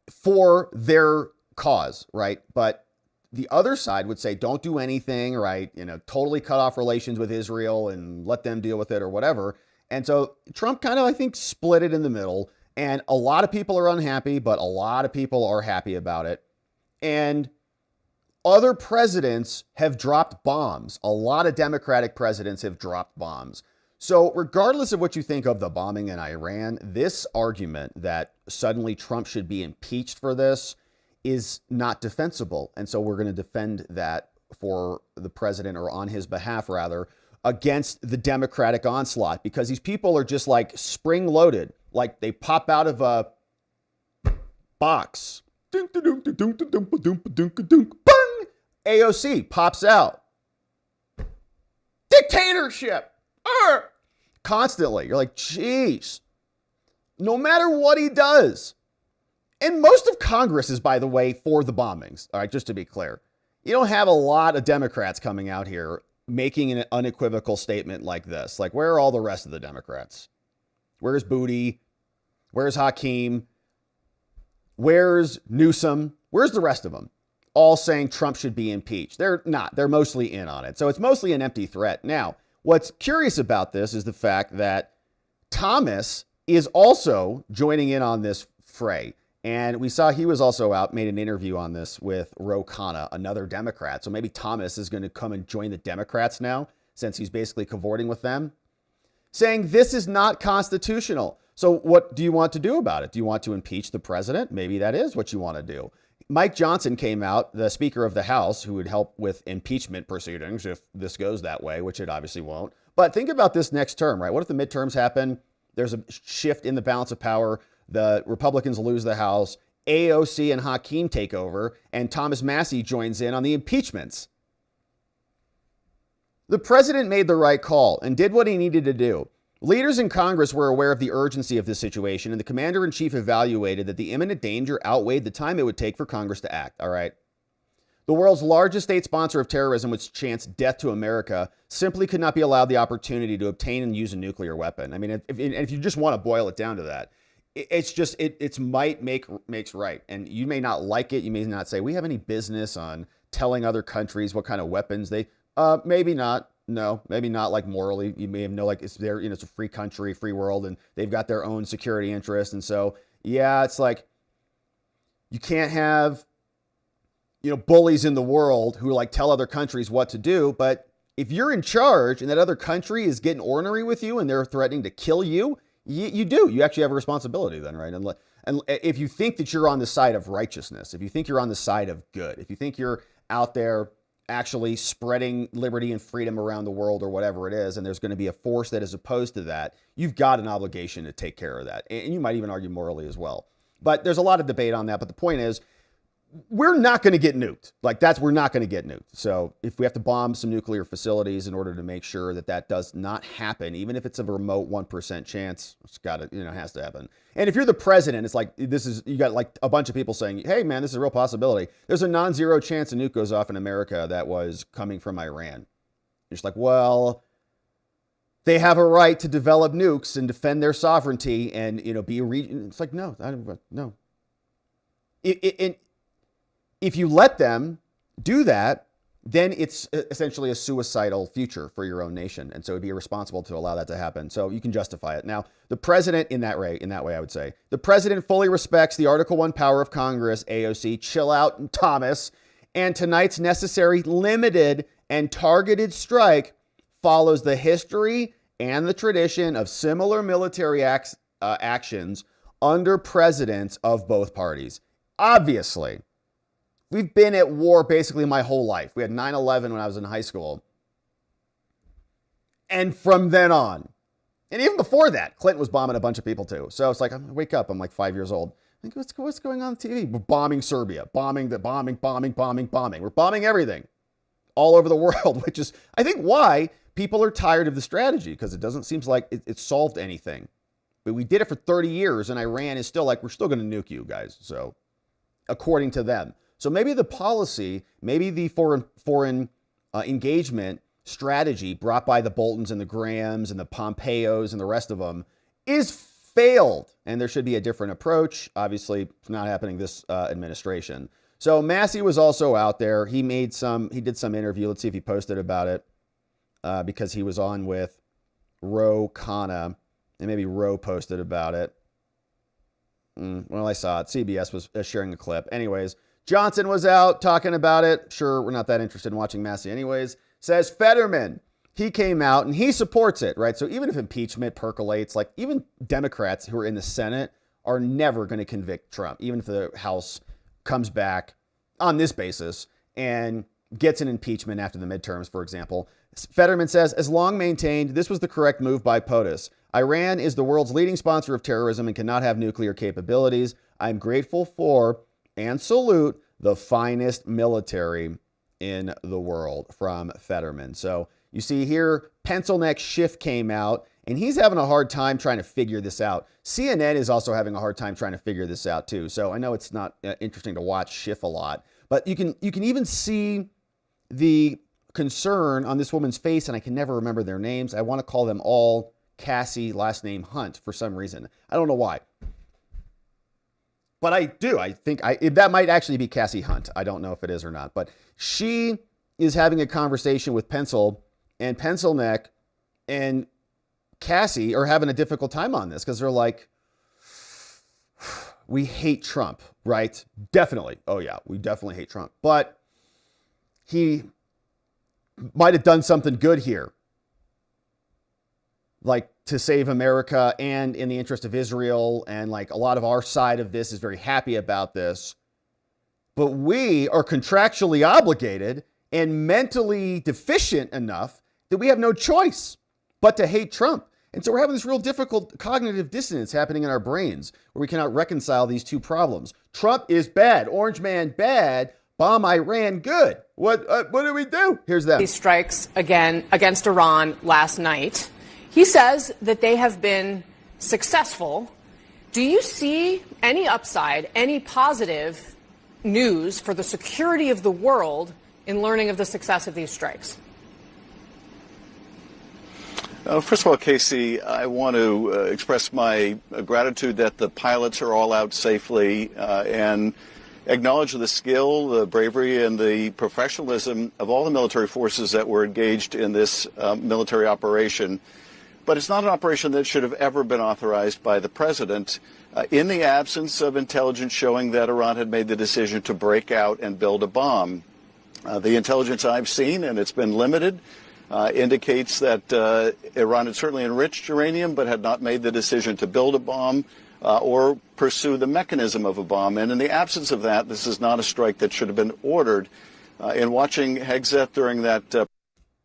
for their cause, right? But the other side would say, don't do anything, right? You know, totally cut off relations with Israel and let them deal with it or whatever. And so Trump kind of, I think, split it in the middle. And a lot of people are unhappy, but a lot of people are happy about it. And other presidents have dropped bombs. A lot of Democratic presidents have dropped bombs. So regardless of what you think of the bombing in Iran, this argument that suddenly Trump should be impeached for this is not defensible. And so we're going to defend that for the president, or on his behalf rather, against the Democratic onslaught, because these people are just like spring loaded, like they pop out of a box. AOC pops out. Dictatorship. Constantly. You're like, geez. No matter what he does. And most of Congress is, by the way, for the bombings. All right, just to be clear. You don't have a lot of Democrats coming out here making an unequivocal statement like this. Like, where are all the rest of the Democrats? Where's Booty? Where's Hakeem? Where's Newsom? Where's the rest of them? All saying Trump should be impeached. They're not. They're mostly in on it. So it's mostly an empty threat. Now, what's curious about this is the fact that Thomas is also joining in on this fray. And we saw he was also out, made an interview on this with Ro Khanna, another Democrat. So maybe Thomas is going to come and join the Democrats now, since he's basically cavorting with them, saying this is not constitutional. So what do you want to do about it? Do you want to impeach the president? Maybe that is what you want to do. Mike Johnson came out, the Speaker of the House, who would help with impeachment proceedings if this goes that way, which it obviously won't. But think about this next term, right? What if the midterms happen? There's a shift in the balance of power. The Republicans lose the House. AOC and Hakeem take over, and Thomas Massie joins in on the impeachments. The president made the right call and did what he needed to do. Leaders in Congress were aware of the urgency of this situation, and the commander-in-chief evaluated that the imminent danger outweighed the time it would take for Congress to act, all right? The world's largest state sponsor of terrorism, which chants death to America, simply could not be allowed the opportunity to obtain and use a nuclear weapon. I mean, if you just want to boil it down to that, it's might makes right. And you may not like it. You may not say, we have any business on telling other countries what kind of weapons they, maybe not. No, maybe not, like morally. You may have like it's their, it's a free country, free world, and they've got their own security interests. And so, yeah, it's like you can't have, bullies in the world who like tell other countries what to do. But if you're in charge and that other country is getting ornery with you and they're threatening to kill you, you actually have a responsibility then, right? And if you think that you're on the side of righteousness, if you think you're on the side of good, if you think you're out there actually spreading liberty and freedom around the world or whatever it is, and there's going to be a force that is opposed to that, you've got an obligation to take care of that. And you might even argue morally as well. But there's a lot of debate on that. But the point is, we're not going to get nuked. We're not going to get nuked. So if we have to bomb some nuclear facilities in order to make sure that that does not happen, even if it's a remote 1% chance, it's got to, it has to happen. And if you're the president, it's like, you got like a bunch of people saying, hey man, this is a real possibility. There's a non-zero chance a nuke goes off in America that was coming from Iran. You're just like, well, they have a right to develop nukes and defend their sovereignty and, be a region. It's like, no. If you let them do that, then it's essentially a suicidal future for your own nation. And so it'd be irresponsible to allow that to happen. So you can justify it. Now, the president in that way, I would say, the president fully respects the Article 1 power of Congress, AOC, chill out, Thomas, and tonight's necessary, limited, and targeted strike follows the history and the tradition of similar military actions under presidents of both parties. Obviously, we've been at war basically my whole life. We had 9/11 when I was in high school. And from then on, and even before that, Clinton was bombing a bunch of people too. So it's like, I wake up, I'm like 5 years old. I think, what's going on TV? We're bombing Serbia, bombing. We're bombing everything all over the world, which is, I think, why people are tired of the strategy, because it doesn't seem like it solved anything. But we did it for 30 years, and Iran is still like, we're still going to nuke you guys. So according to them. So maybe the policy, maybe the foreign engagement strategy brought by the Boltons and the Grahams and the Pompeos and the rest of them is failed. And there should be a different approach. Obviously, it's not happening this administration. So Massey was also out there. He did some interview. Let's see if he posted about it, because he was on with Ro Khanna, and maybe Ro posted about it. Well, I saw it. CBS was sharing a clip. Anyways, Johnson was out talking about it. Sure, we're not that interested in watching Massey anyways. Says Fetterman, he came out and he supports it, right? So even if impeachment percolates, like even Democrats who are in the Senate are never going to convict Trump, even if the House comes back on this basis and gets an impeachment after the midterms, for example. Fetterman says, as long maintained, this was the correct move by POTUS. Iran is the world's leading sponsor of terrorism and cannot have nuclear capabilities. I'm grateful for and salute the finest military in the world, from Fetterman. So you see here, Pencil Neck Schiff came out, and he's having a hard time trying to figure this out. CNN is also having a hard time trying to figure this out too. So I know it's not interesting to watch Schiff a lot, but you can even see the concern on this woman's face, and I can never remember their names. I want to call them all Cassie, last name Hunt, for some reason. I don't know why. But I do. I think that might actually be Cassie Hunt. I don't know if it is or not. But she is having a conversation with Pencil, and Pencil Neck and Cassie are having a difficult time on this because they're like, we hate Trump, right? Definitely. Oh, yeah, we definitely hate Trump. But he might have done something good here, like to save America and in the interest of Israel. And like a lot of our side of this is very happy about this. But we are contractually obligated and mentally deficient enough that we have no choice but to hate Trump. And so we're having this real difficult cognitive dissonance happening in our brains where we cannot reconcile these two problems. Trump is bad. Orange man bad. Bomb Iran good. What do we do? Here's them. These strikes again against Iran last night. He says that they have been successful. Do you see any upside, any positive news for the security of the world in learning of the success of these strikes? First of all, Casey, I want to express my gratitude that the pilots are all out safely and acknowledge the skill, the bravery, and the professionalism of all the military forces that were engaged in this military operation. But it's not an operation that should have ever been authorized by the president in the absence of intelligence showing that Iran had made the decision to break out and build a bomb. The intelligence I've seen, and it's been limited, indicates that Iran had certainly enriched uranium but had not made the decision to build a bomb or pursue the mechanism of a bomb. And in the absence of that, this is not a strike that should have been ordered. In watching Hegseth during that...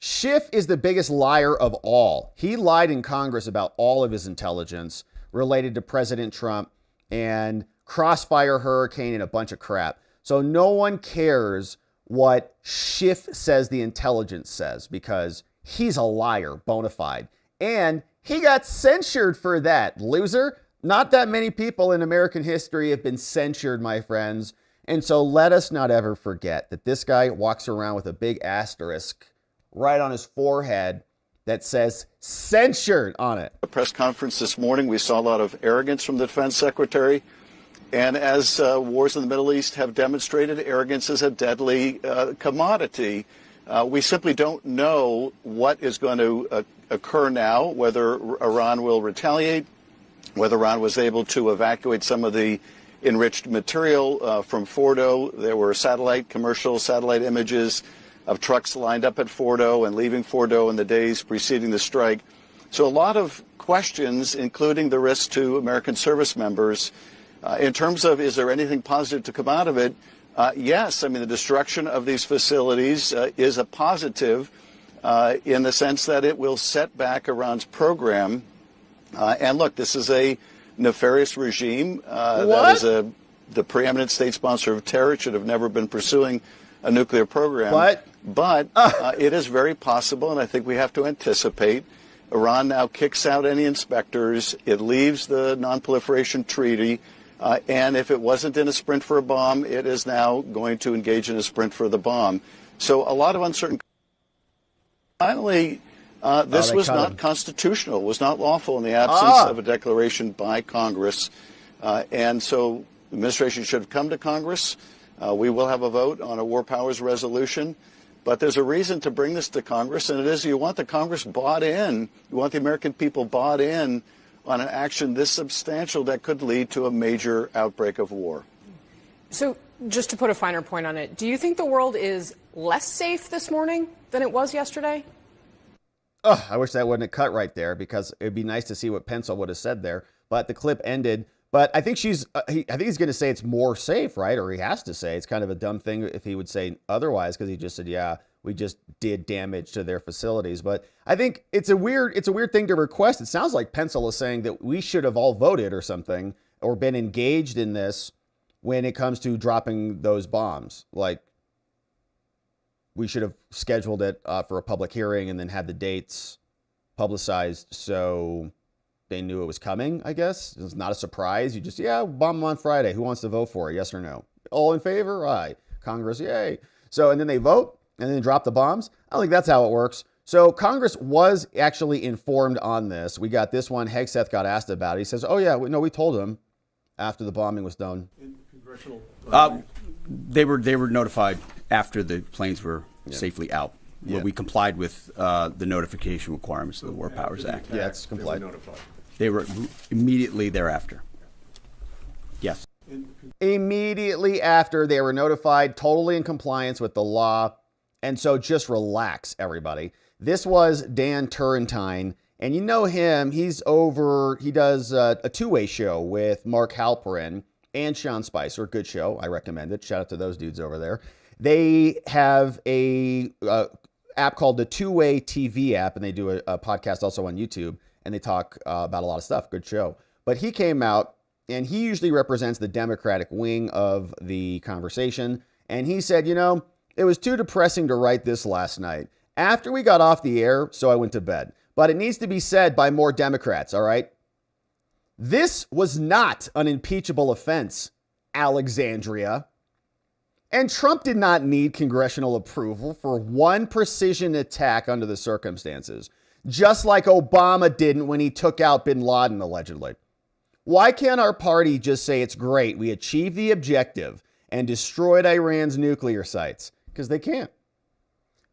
Schiff is the biggest liar of all. He lied in Congress about all of his intelligence related to President Trump and Crossfire Hurricane and a bunch of crap. So no one cares what Schiff says the intelligence says because he's a liar, bona fide. And he got censured for that, loser. Not that many people in American history have been censured, my friends. And so let us not ever forget that this guy walks around with a big asterisk right on his forehead that says censured on it. A press conference this morning, we saw a lot of arrogance from the defense secretary. And as wars in the Middle East have demonstrated, arrogance is a deadly commodity. We simply don't know what is going to occur now, whether Iran will retaliate, whether Iran was able to evacuate some of the enriched material from Fordo. There were commercial satellite images of trucks lined up at Fordo and leaving Fordo in the days preceding the strike. So a lot of questions, including the risk to American service members. In terms of, is there anything positive to come out of it? Yes. I mean, the destruction of these facilities is a positive in the sense that it will set back Iran's program. And look, this is a nefarious regime that is the preeminent state sponsor of terror. It should have never been pursuing a nuclear program. But it is very possible, and I think we have to anticipate. Iran now kicks out any inspectors. It leaves the non-proliferation treaty. And if it wasn't in a sprint for a bomb, it is now going to engage in a sprint for the bomb. So a lot of uncertainty. Finally, this was not constitutional, was not lawful in the absence of a declaration by Congress. And so the administration should have come to Congress. We will have a vote on a war powers resolution. But there's a reason to bring this to Congress, and it is you want the Congress bought in. You want the American people bought in on an action this substantial that could lead to a major outbreak of war. So just to put a finer point on it, do you think the world is less safe this morning than it was yesterday? Oh, I wish that wouldn't have cut right there because it'd be nice to see what Pencil would have said there. But the clip ended. But I think he's going to say it's more safe, right? Or he has to say. It's kind of a dumb thing if he would say otherwise because he just said, yeah, we just did damage to their facilities. But I think it's a weird thing to request. It sounds like Pencil is saying that we should have all voted or something or been engaged in this when it comes to dropping those bombs. Like we should have scheduled it for a public hearing and then had the dates publicized so they knew it was coming, I guess. It's not a surprise. You just, bomb them on Friday. Who wants to vote for it? Yes or no? All in favor? Aye. Congress, yay. So, and then they vote and then drop the bombs. I don't think that's how it works. So Congress was actually informed on this. We got this one. Hegseth got asked about it. He says, oh, yeah, no, we told him after the bombing was done. They were notified after the planes were safely out. Yeah. We complied with the notification requirements of the War Powers Act. Yeah, it's complied. They were immediately thereafter. Yes. Immediately after they were notified, totally in compliance with the law. And so just relax, everybody. This was Dan Turrentine. And you know him. He does a two-way show with Mark Halperin and Sean Spicer. Good show. I recommend it. Shout out to those dudes over there. They have a app called the Two-Way TV app, and they do a podcast also on YouTube. And they talk about a lot of stuff. Good show. But he came out, and he usually represents the Democratic wing of the conversation. And he said, it was too depressing to write this last night. After we got off the air, so I went to bed. But it needs to be said by more Democrats, all right? This was not an impeachable offense, Alexandria. And Trump did not need congressional approval for one precision attack under the circumstances. Just like Obama didn't when he took out bin Laden, allegedly. Why can't our party just say it's great, we achieved the objective and destroyed Iran's nuclear sites? Because they can't.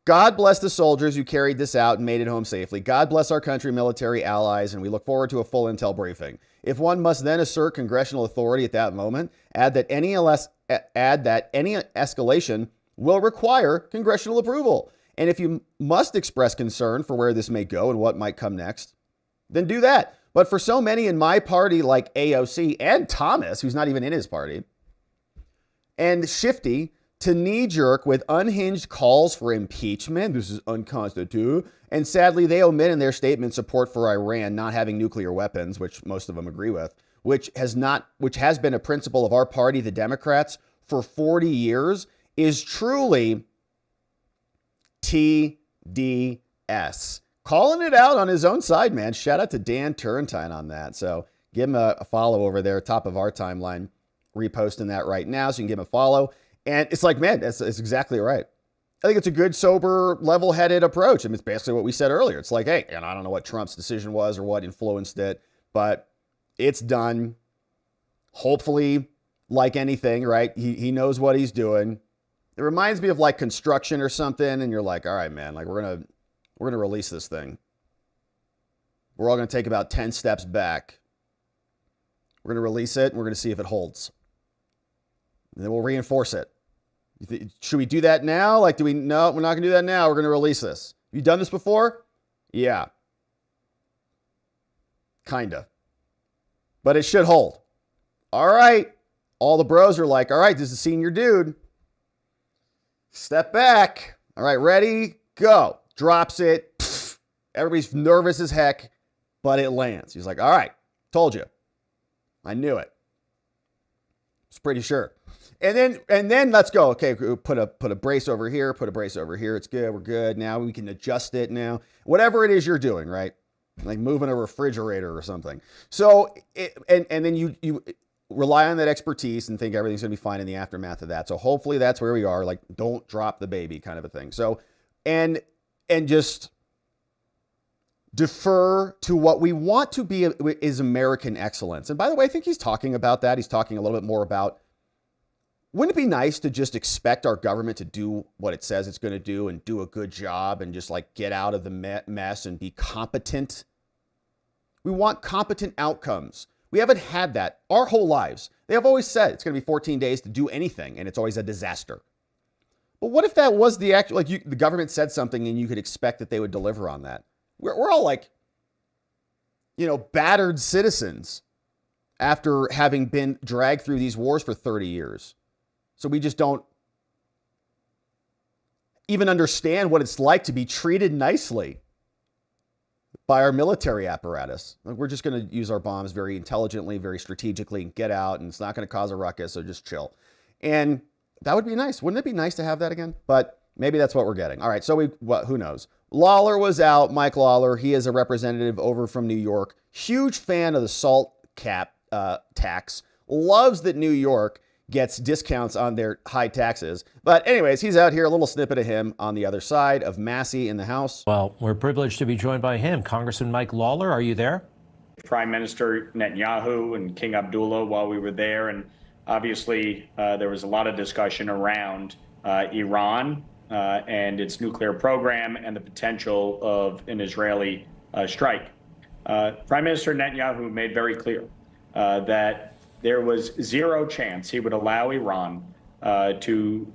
God bless the soldiers who carried this out and made it home safely. God bless our country, military allies, and we look forward to a full intel briefing. If one must then assert congressional authority at that moment, add that any escalation will require congressional approval. And if you must express concern for where this may go and what might come next, then do that. But for so many in my party like AOC and Thomas, who's not even in his party, and Shifty, to knee-jerk with unhinged calls for impeachment, this is unconstitutional, and sadly they omit in their statement support for Iran not having nuclear weapons, which most of them agree with, which has been a principle of our party, the Democrats, for 40 years is truly TDS. Calling it out on his own side, man. Shout out to Dan Turrentine on that. So give him a follow over there, top of our timeline, reposting that right now. So you can give him a follow. And it's like, man, that's exactly right. I think it's a good, sober, level-headed approach. I mean, it's basically what we said earlier. It's like, hey, and I don't know what Trump's decision was or what influenced it, but it's done. Hopefully, like anything, right? He knows what he's doing. It reminds me of like construction or something, and you're like, all right, man, like we're gonna release this thing. We're all gonna take about 10 steps back. We're gonna release it, and we're gonna see if it holds. And then we'll reinforce it. Should we do that now? Like, no, we're not gonna do that now. We're gonna release this. Have you done this before? Yeah. Kinda. But it should hold. All right. All the bros are like, all right, this is a senior dude. Step back. All right, ready? Go. Drops it. Pfft. Everybody's nervous as heck, but it lands. He's like, all right, told you. I knew it. I was pretty sure. And then let's go. Okay, put a brace over here, put a brace over here. It's good. We're good. Now we can adjust it now. Whatever it is you're doing, right? Like moving a refrigerator or something. So, and then you rely on that expertise and think everything's going to be fine in the aftermath of that. So hopefully that's where we are. Like, don't drop the baby kind of a thing. So, and just defer to what we want to be is American excellence. And by the way, I think he's talking about that. He's talking a little bit more about, wouldn't it be nice to just expect our government to do what it says it's going to do and do a good job and just like get out of the mess and be competent? We want competent outcomes. We haven't had that our whole lives. They have always said it's going to be 14 days to do anything, and it's always a disaster. But what if that was the actual, like the government said something and you could expect that they would deliver on that? We're all like, battered citizens after having been dragged through these wars for 30 years. So we just don't even understand what it's like to be treated nicely by our military apparatus. Like, we're just going to use our bombs very intelligently, very strategically, and get out, and it's not going to cause a ruckus, so just chill. And that would be nice. Wouldn't it be nice to have that again? But maybe that's what we're getting. All right, so who knows? Lawler was out. Mike Lawler, he is a representative over from New York. Huge fan of the SALT cap tax. Loves that New York gets discounts on their high taxes. But anyways, he's out here, a little snippet of him on the other side of Massey in the House. Well, we're privileged to be joined by him. Congressman Mike Lawler, are you there? Prime Minister Netanyahu and King Abdullah while we were there. And obviously, there was a lot of discussion around Iran and its nuclear program and the potential of an Israeli strike. Prime Minister Netanyahu made very clear that there was zero chance he would allow Iran to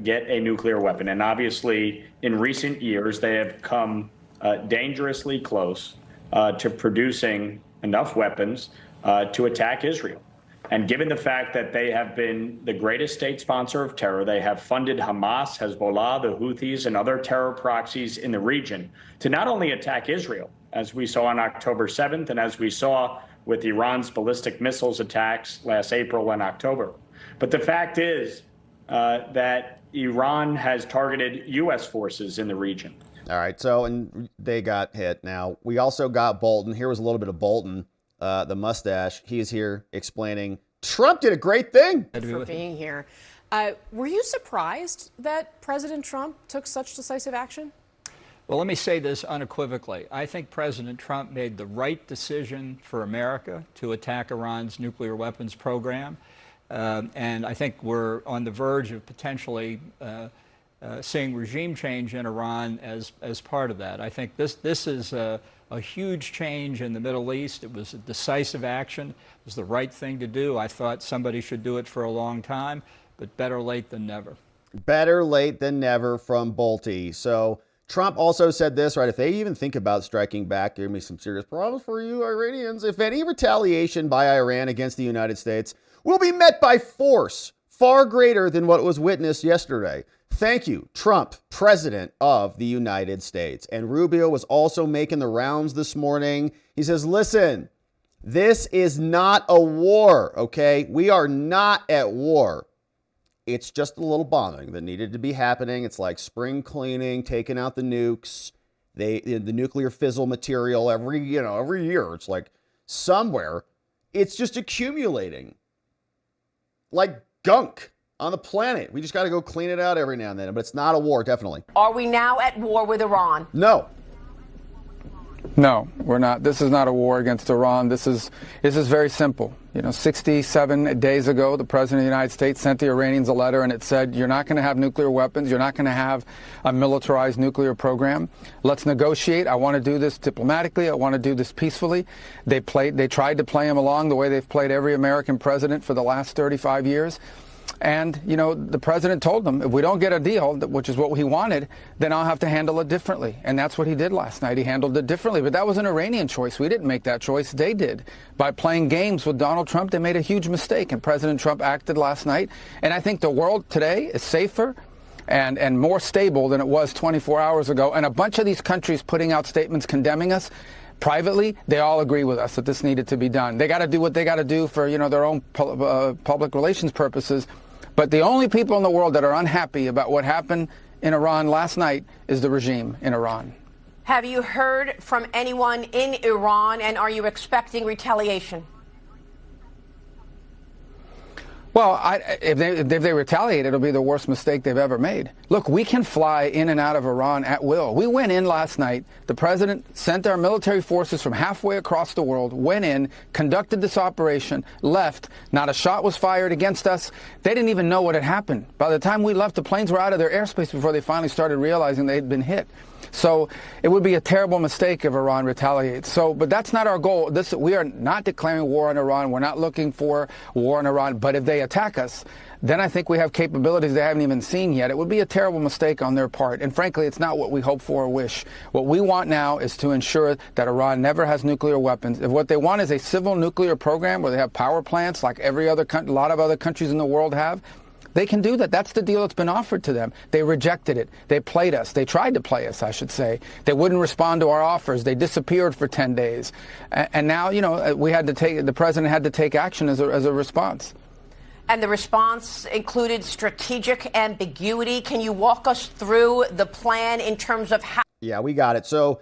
get a nuclear weapon. And obviously, in recent years, they have come dangerously close to producing enough weapons to attack Israel. And given the fact that they have been the greatest state sponsor of terror, they have funded Hamas, Hezbollah, the Houthis, and other terror proxies in the region to not only attack Israel, as we saw on October 7th, and as we saw with Iran's ballistic missiles attacks last April and October. But the fact is that Iran has targeted U.S. forces in the region. All right, so, and they got hit. Now, we also got Bolton. Here was a little bit of Bolton, the mustache. He is here explaining Trump did a great thing. For being here. Were you surprised that President Trump took such decisive action? Well, let me say this unequivocally. I think President Trump made the right decision for America to attack Iran's nuclear weapons program. And I think we're on the verge of potentially seeing regime change in Iran as part of that. I think this is a huge change in the Middle East. It was a decisive action. It was the right thing to do. I thought somebody should do it for a long time, but better late than never. Better late than never from Bolte. So Trump also said this, right? If they even think about striking back, there may be some serious problems for you Iranians. If any retaliation by Iran against the United States will be met by force far greater than what was witnessed yesterday. Thank you, Trump, President of the United States. And Rubio was also making the rounds this morning. He says, listen, this is not a war, okay? We are not at war. it's just a little bombing that needed to be happening. It's like spring cleaning, taking out the nukes, the nuclear fissile material every year. It's like somewhere it's just accumulating like gunk on the planet. We just got to go clean it out every now and then. But it's not a war, definitely. Are we now at war with Iran? No. No, we're not. This is not a war against Iran. This is very simple. 67 days ago, the President of the United States sent the Iranians a letter, and it said, you're not going to have nuclear weapons. You're not going to have a militarized nuclear program. Let's negotiate. I want to do this diplomatically. I want to do this peacefully. They tried to play him along the way they've played every American president for the last 35 years. And, the president told them, if we don't get a deal, which is what he wanted, then I'll have to handle it differently. And that's what he did last night. He handled it differently. But that was an Iranian choice. We didn't make that choice. They did. By playing games with Donald Trump, they made a huge mistake. And President Trump acted last night. And I think the world today is safer and more stable than it was 24 hours ago. And a bunch of these countries putting out statements condemning us, privately, they all agree with us that this needed to be done. They got to do what they got to do for, their own public relations purposes. But the only people in the world that are unhappy about what happened in Iran last night is the regime in Iran. Have you heard from anyone in Iran, and are you expecting retaliation? Well, if they retaliate, it'll be the worst mistake they've ever made. Look, we can fly in and out of Iran at will. We went in last night. The president sent our military forces from halfway across the world, went in, conducted this operation, left. Not a shot was fired against us. They didn't even know what had happened. By the time we left, the planes were out of their airspace before they finally started realizing they'd been hit. So it would be a terrible mistake if Iran retaliates. But that's not our goal. We are not declaring war on Iran. We're not looking for war on Iran. But if they attack us, then I think we have capabilities they haven't even seen yet. It would be a terrible mistake on their part. And frankly, it's not what we hope for or wish. What we want now is to ensure that Iran never has nuclear weapons. If what they want is a civil nuclear program where they have power plants like a lot of other countries in the world have, they can do that. That's the deal that's been offered to them. They rejected it. They played us. They tried to play us, I should say. They wouldn't respond to our offers. They disappeared for 10 days. And now, the president had to take action as a response. And the response included strategic ambiguity. Can you walk us through the plan in terms of how? Yeah, we got it. So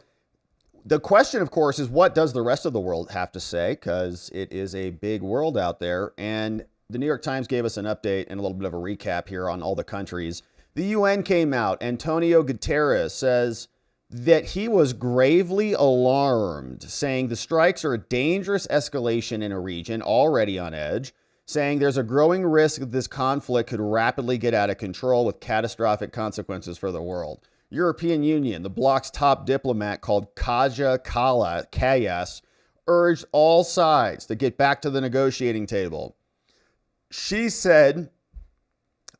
the question, of course, is what does the rest of the world have to say? Because it is a big world out there. And the New York Times gave us an update and a little bit of a recap here on all the countries. The UN came out. Antonio Guterres says that he was gravely alarmed, saying the strikes are a dangerous escalation in a region already on edge, saying there's a growing risk that this conflict could rapidly get out of control with catastrophic consequences for the world. European Union, the bloc's top diplomat called Kaja Kallas, urged all sides to get back to the negotiating table. She said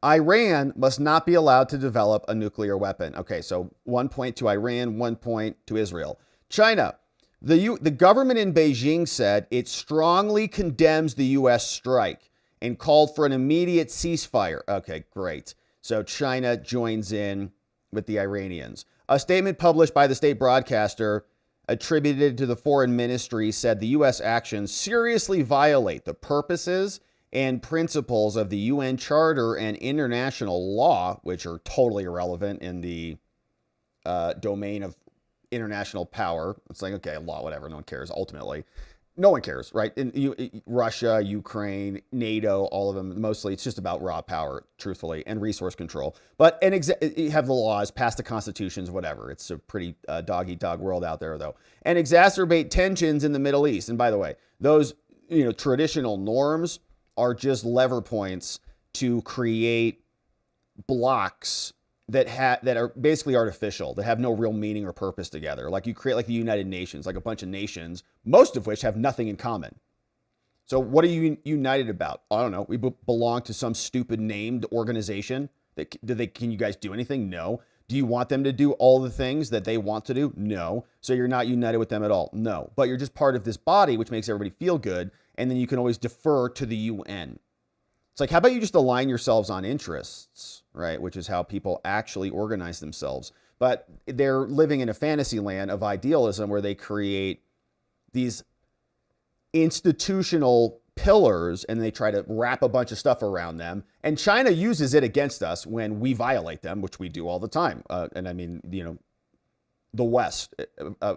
Iran must not be allowed to develop a nuclear weapon. Okay, so 1 point to Iran, 1 point to Israel. China, the government in Beijing said it strongly condemns the U.S. strike and called for an immediate ceasefire. Okay, great. So China joins in with the Iranians. A statement published by the state broadcaster attributed to the foreign ministry said the U.S. actions seriously violate the purposes and principles of the UN Charter and international law, which are totally irrelevant in the domain of international power. It's like, okay, law, whatever, no one cares. Ultimately, no one cares, right? Russia, Ukraine, NATO, all of them, mostly it's just about raw power, truthfully, and resource control. But you have the laws, pass the constitutions, whatever. It's a pretty dog-eat-dog world out there, though. And exacerbate tensions in the Middle East. And by the way, those traditional norms are just lever points to create blocks that are basically artificial, that have no real meaning or purpose together. Like you create like the United Nations, like a bunch of nations, most of which have nothing in common. So what are you united about? I don't know. We belong to some stupid named organization. Can you guys do anything? No. Do you want them to do all the things that they want to do? No. So you're not united with them at all? No. But you're just part of this body, which makes everybody feel good. And then you can always defer to the UN. It's like, how about you just align yourselves on interests, right? Which is how people actually organize themselves. But they're living in a fantasy land of idealism where they create these institutional pillars and they try to wrap a bunch of stuff around them. And China uses it against us when we violate them, which we do all the time. And I mean, the West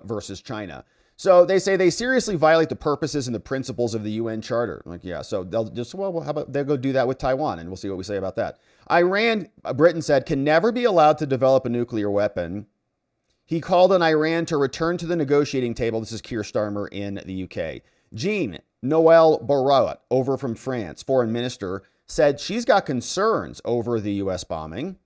versus China. So they say they seriously violate the purposes and the principles of the UN Charter. Like, yeah, so they'll just, well, how about they'll go do that with Taiwan, and we'll see what we say about that. Iran, Britain said, can never be allowed to develop a nuclear weapon. He called on Iran to return to the negotiating table. This is Keir Starmer in the UK. Jean-Noel Barrot, over from France, foreign minister, said she's got concerns over the U.S. bombing.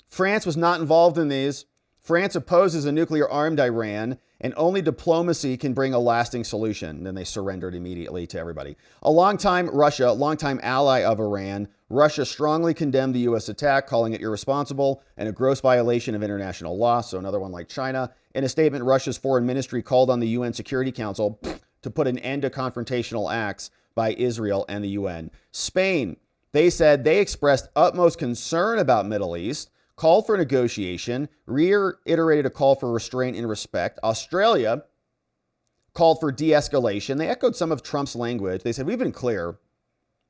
France was not involved in these. France opposes a nuclear-armed Iran, and only diplomacy can bring a lasting solution. Then they surrendered immediately to everybody. A longtime ally of Iran, Russia strongly condemned the U.S. attack, calling it irresponsible and a gross violation of international law. So another one like China. In a statement, Russia's foreign ministry called on the UN Security Council to put an end to confrontational acts by Israel and the UN. Spain, they said they expressed utmost concern about Middle East, called for negotiation, reiterated a call for restraint and respect. Australia called for de-escalation. They echoed some of Trump's language. They said, we've been clear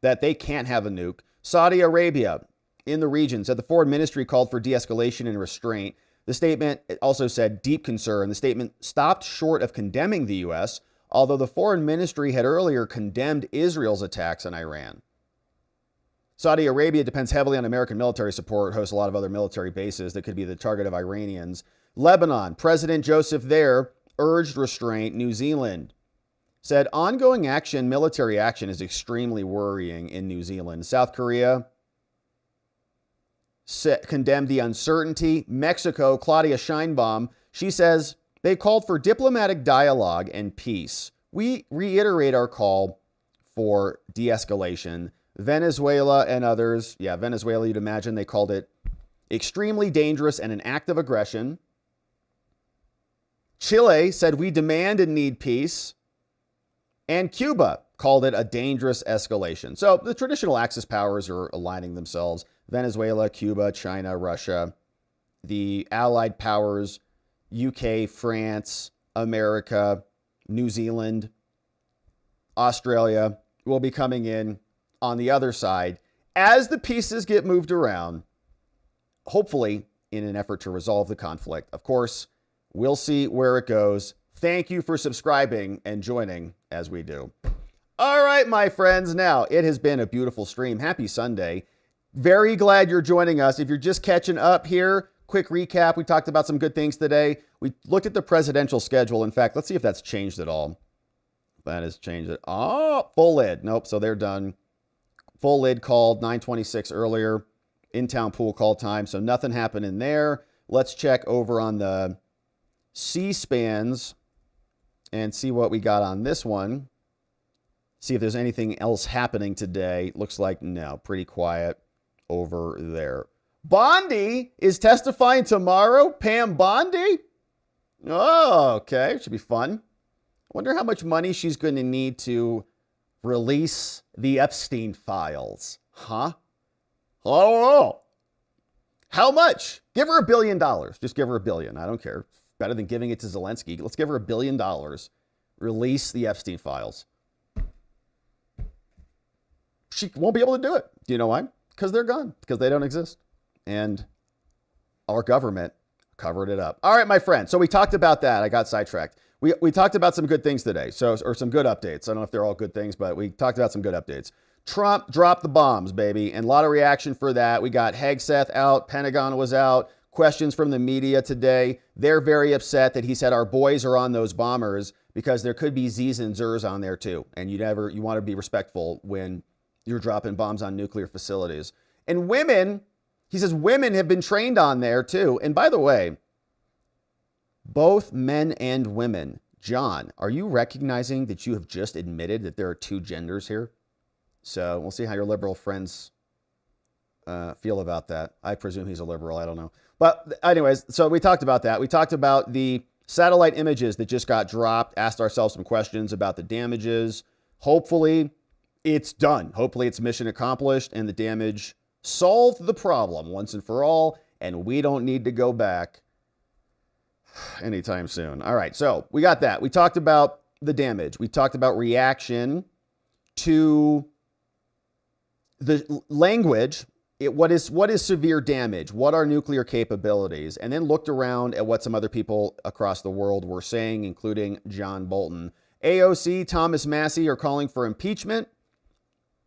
that they can't have a nuke. Saudi Arabia in the region said the foreign ministry called for de-escalation and restraint. The statement also said deep concern. The statement stopped short of condemning the U.S., although the foreign ministry had earlier condemned Israel's attacks on Iran. Saudi Arabia depends heavily on American military support, hosts a lot of other military bases that could be the target of Iranians. Lebanon, President Joseph there urged restraint. New Zealand said ongoing action, military action is extremely worrying in New Zealand. South Korea condemned the uncertainty. Mexico, Claudia Sheinbaum, she says they called for diplomatic dialogue and peace. We reiterate our call for de-escalation. Venezuela and others, Venezuela, you'd imagine they called it extremely dangerous and an act of aggression. Chile said we demand and need peace. And Cuba called it a dangerous escalation. So the traditional Axis powers are aligning themselves. Venezuela, Cuba, China, Russia, the allied powers, UK, France, America, New Zealand, Australia will be coming in on the other side as the pieces get moved around, hopefully in an effort to resolve the conflict. Of course, we'll see where it goes. Thank you for subscribing and joining as we do. All right, my friends. Now, it has been a beautiful stream. Happy Sunday. Very glad you're joining us. If you're just catching up here, quick recap. We talked about some good things today. We looked at the presidential schedule. In fact, let's see if that's changed at all. That has changed it. Oh, full lid. Nope. So they're done. Full lid called 9:26 earlier. In-town pool call time. So nothing happened in there. Let's check over on the C-SPANs and see what we got on this one. See if there's anything else happening today. Looks like no, pretty quiet over there. Bondi is testifying tomorrow. Pam Bondi? Oh, okay. Should be fun. I wonder how much money she's going to need to release the Epstein files. Huh? I don't know. How much? Give her $1 billion. Just give her $1 billion. I don't care. Better than giving it to Zelensky. Let's give her $1 billion. Release the Epstein files. She won't be able to do it. Do you know why? Because they're gone. Because they don't exist. And our government covered it up. All right, my friend. So we talked about that. I got sidetracked. We talked about some good things today. Or some good updates. I don't know if they're all good things, but we talked about some good updates. Trump dropped the bombs, baby. And a lot of reaction for that. We got Hegseth out. Pentagon was out. Questions from the media today. They're very upset that he said our boys are on those bombers because there could be Z's and Zers on there too. And you want to be respectful when you're dropping bombs on nuclear facilities. And women, he says women have been trained on there too. And by the way, both men and women, John, are you recognizing that you have just admitted that there are two genders here? So we'll see how your liberal friends feel about that. I presume he's a liberal. I don't know. But anyways, so we talked about that. We talked about the satellite images that just got dropped, asked ourselves some questions about the damages. Hopefully it's done. Hopefully it's mission accomplished and the damage solved the problem once and for all. And we don't need to go back anytime soon. All right. So we got that. We talked about the damage. We talked about reaction to the language, what is severe damage? What are nuclear capabilities? And then looked around at what some other people across the world were saying, including John Bolton. AOC, Thomas Massie are calling for impeachment.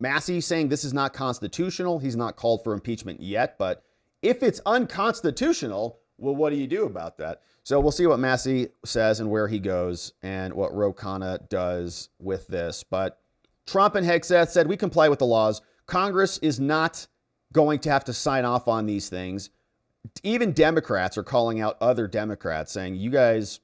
Massie saying this is not constitutional. He's not called for impeachment yet, but if it's unconstitutional, well, what do you do about that? So we'll see what Massie says and where he goes and what Ro Khanna does with this. But Trump and Hegseth said we comply with the laws. Congress is not going to have to sign off on these things. Even Democrats are calling out other Democrats saying, you guys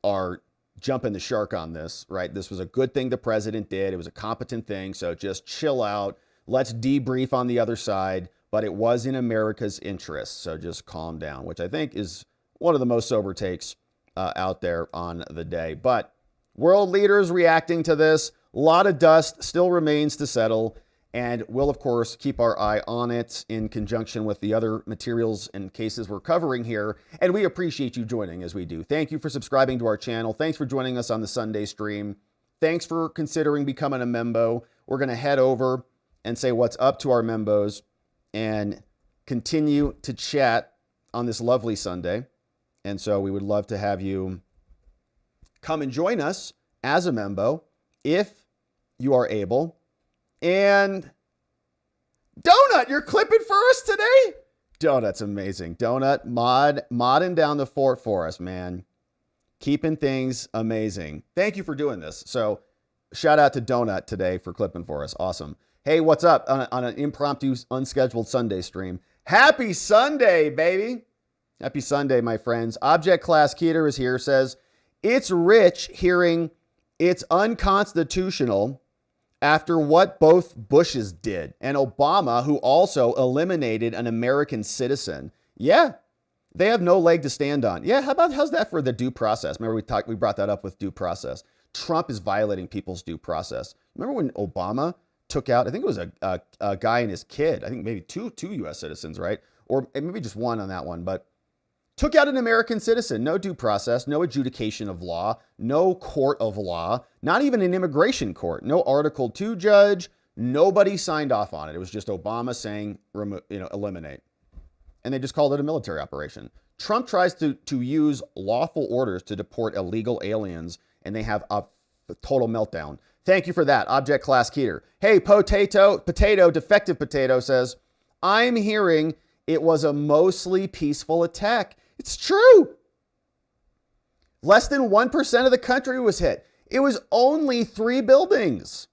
are jumping the shark on this, right? This was a good thing the president did. It was a competent thing. So just chill out. Let's debrief on the other side. But it was in America's interest. So just calm down, which I think is one of the most sober takes out there on the day. But world leaders reacting to this. A lot of dust still remains to settle. And we'll, of course, keep our eye on it in conjunction with the other materials and cases we're covering here. And we appreciate you joining as we do. Thank you for subscribing to our channel. Thanks for joining us on the Sunday stream. Thanks for considering becoming a membo. We're going to head over and say what's up to our membos and continue to chat on this lovely Sunday. And so we would love to have you come and join us as a membo if you are able. And Donut, you're clipping for us today? Donut's amazing. Donut modding down the fort for us, man. Keeping things amazing. Thank you for doing this. So shout out to Donut today for clipping for us. Awesome. Hey, what's up on an impromptu, unscheduled Sunday stream? Happy Sunday, baby. Happy Sunday, my friends. Object Class Keter is here, says, it's rich hearing it's unconstitutional after what both Bushes did and Obama, who also eliminated an American citizen. Yeah, they have no leg to stand on. Yeah, how's that for the due process? Remember we brought that up with due process. Trump is violating people's due process. Remember when Obama took out, I think it was a guy and his kid, I think maybe two U.S. citizens, right? Or maybe just one on that one, but took out an American citizen. No due process, no adjudication of law, no court of law, not even an immigration court, no Article 2 judge. Nobody signed off on it. It was just Obama saying, eliminate. And they just called it a military operation. Trump tries to use lawful orders to deport illegal aliens, and they have a total meltdown. Thank you for that, Object Class Keter. Hey, Defective Potato says, I'm hearing it was a mostly peaceful attack. It's true. Less than 1% of the country was hit. It was only 3 buildings.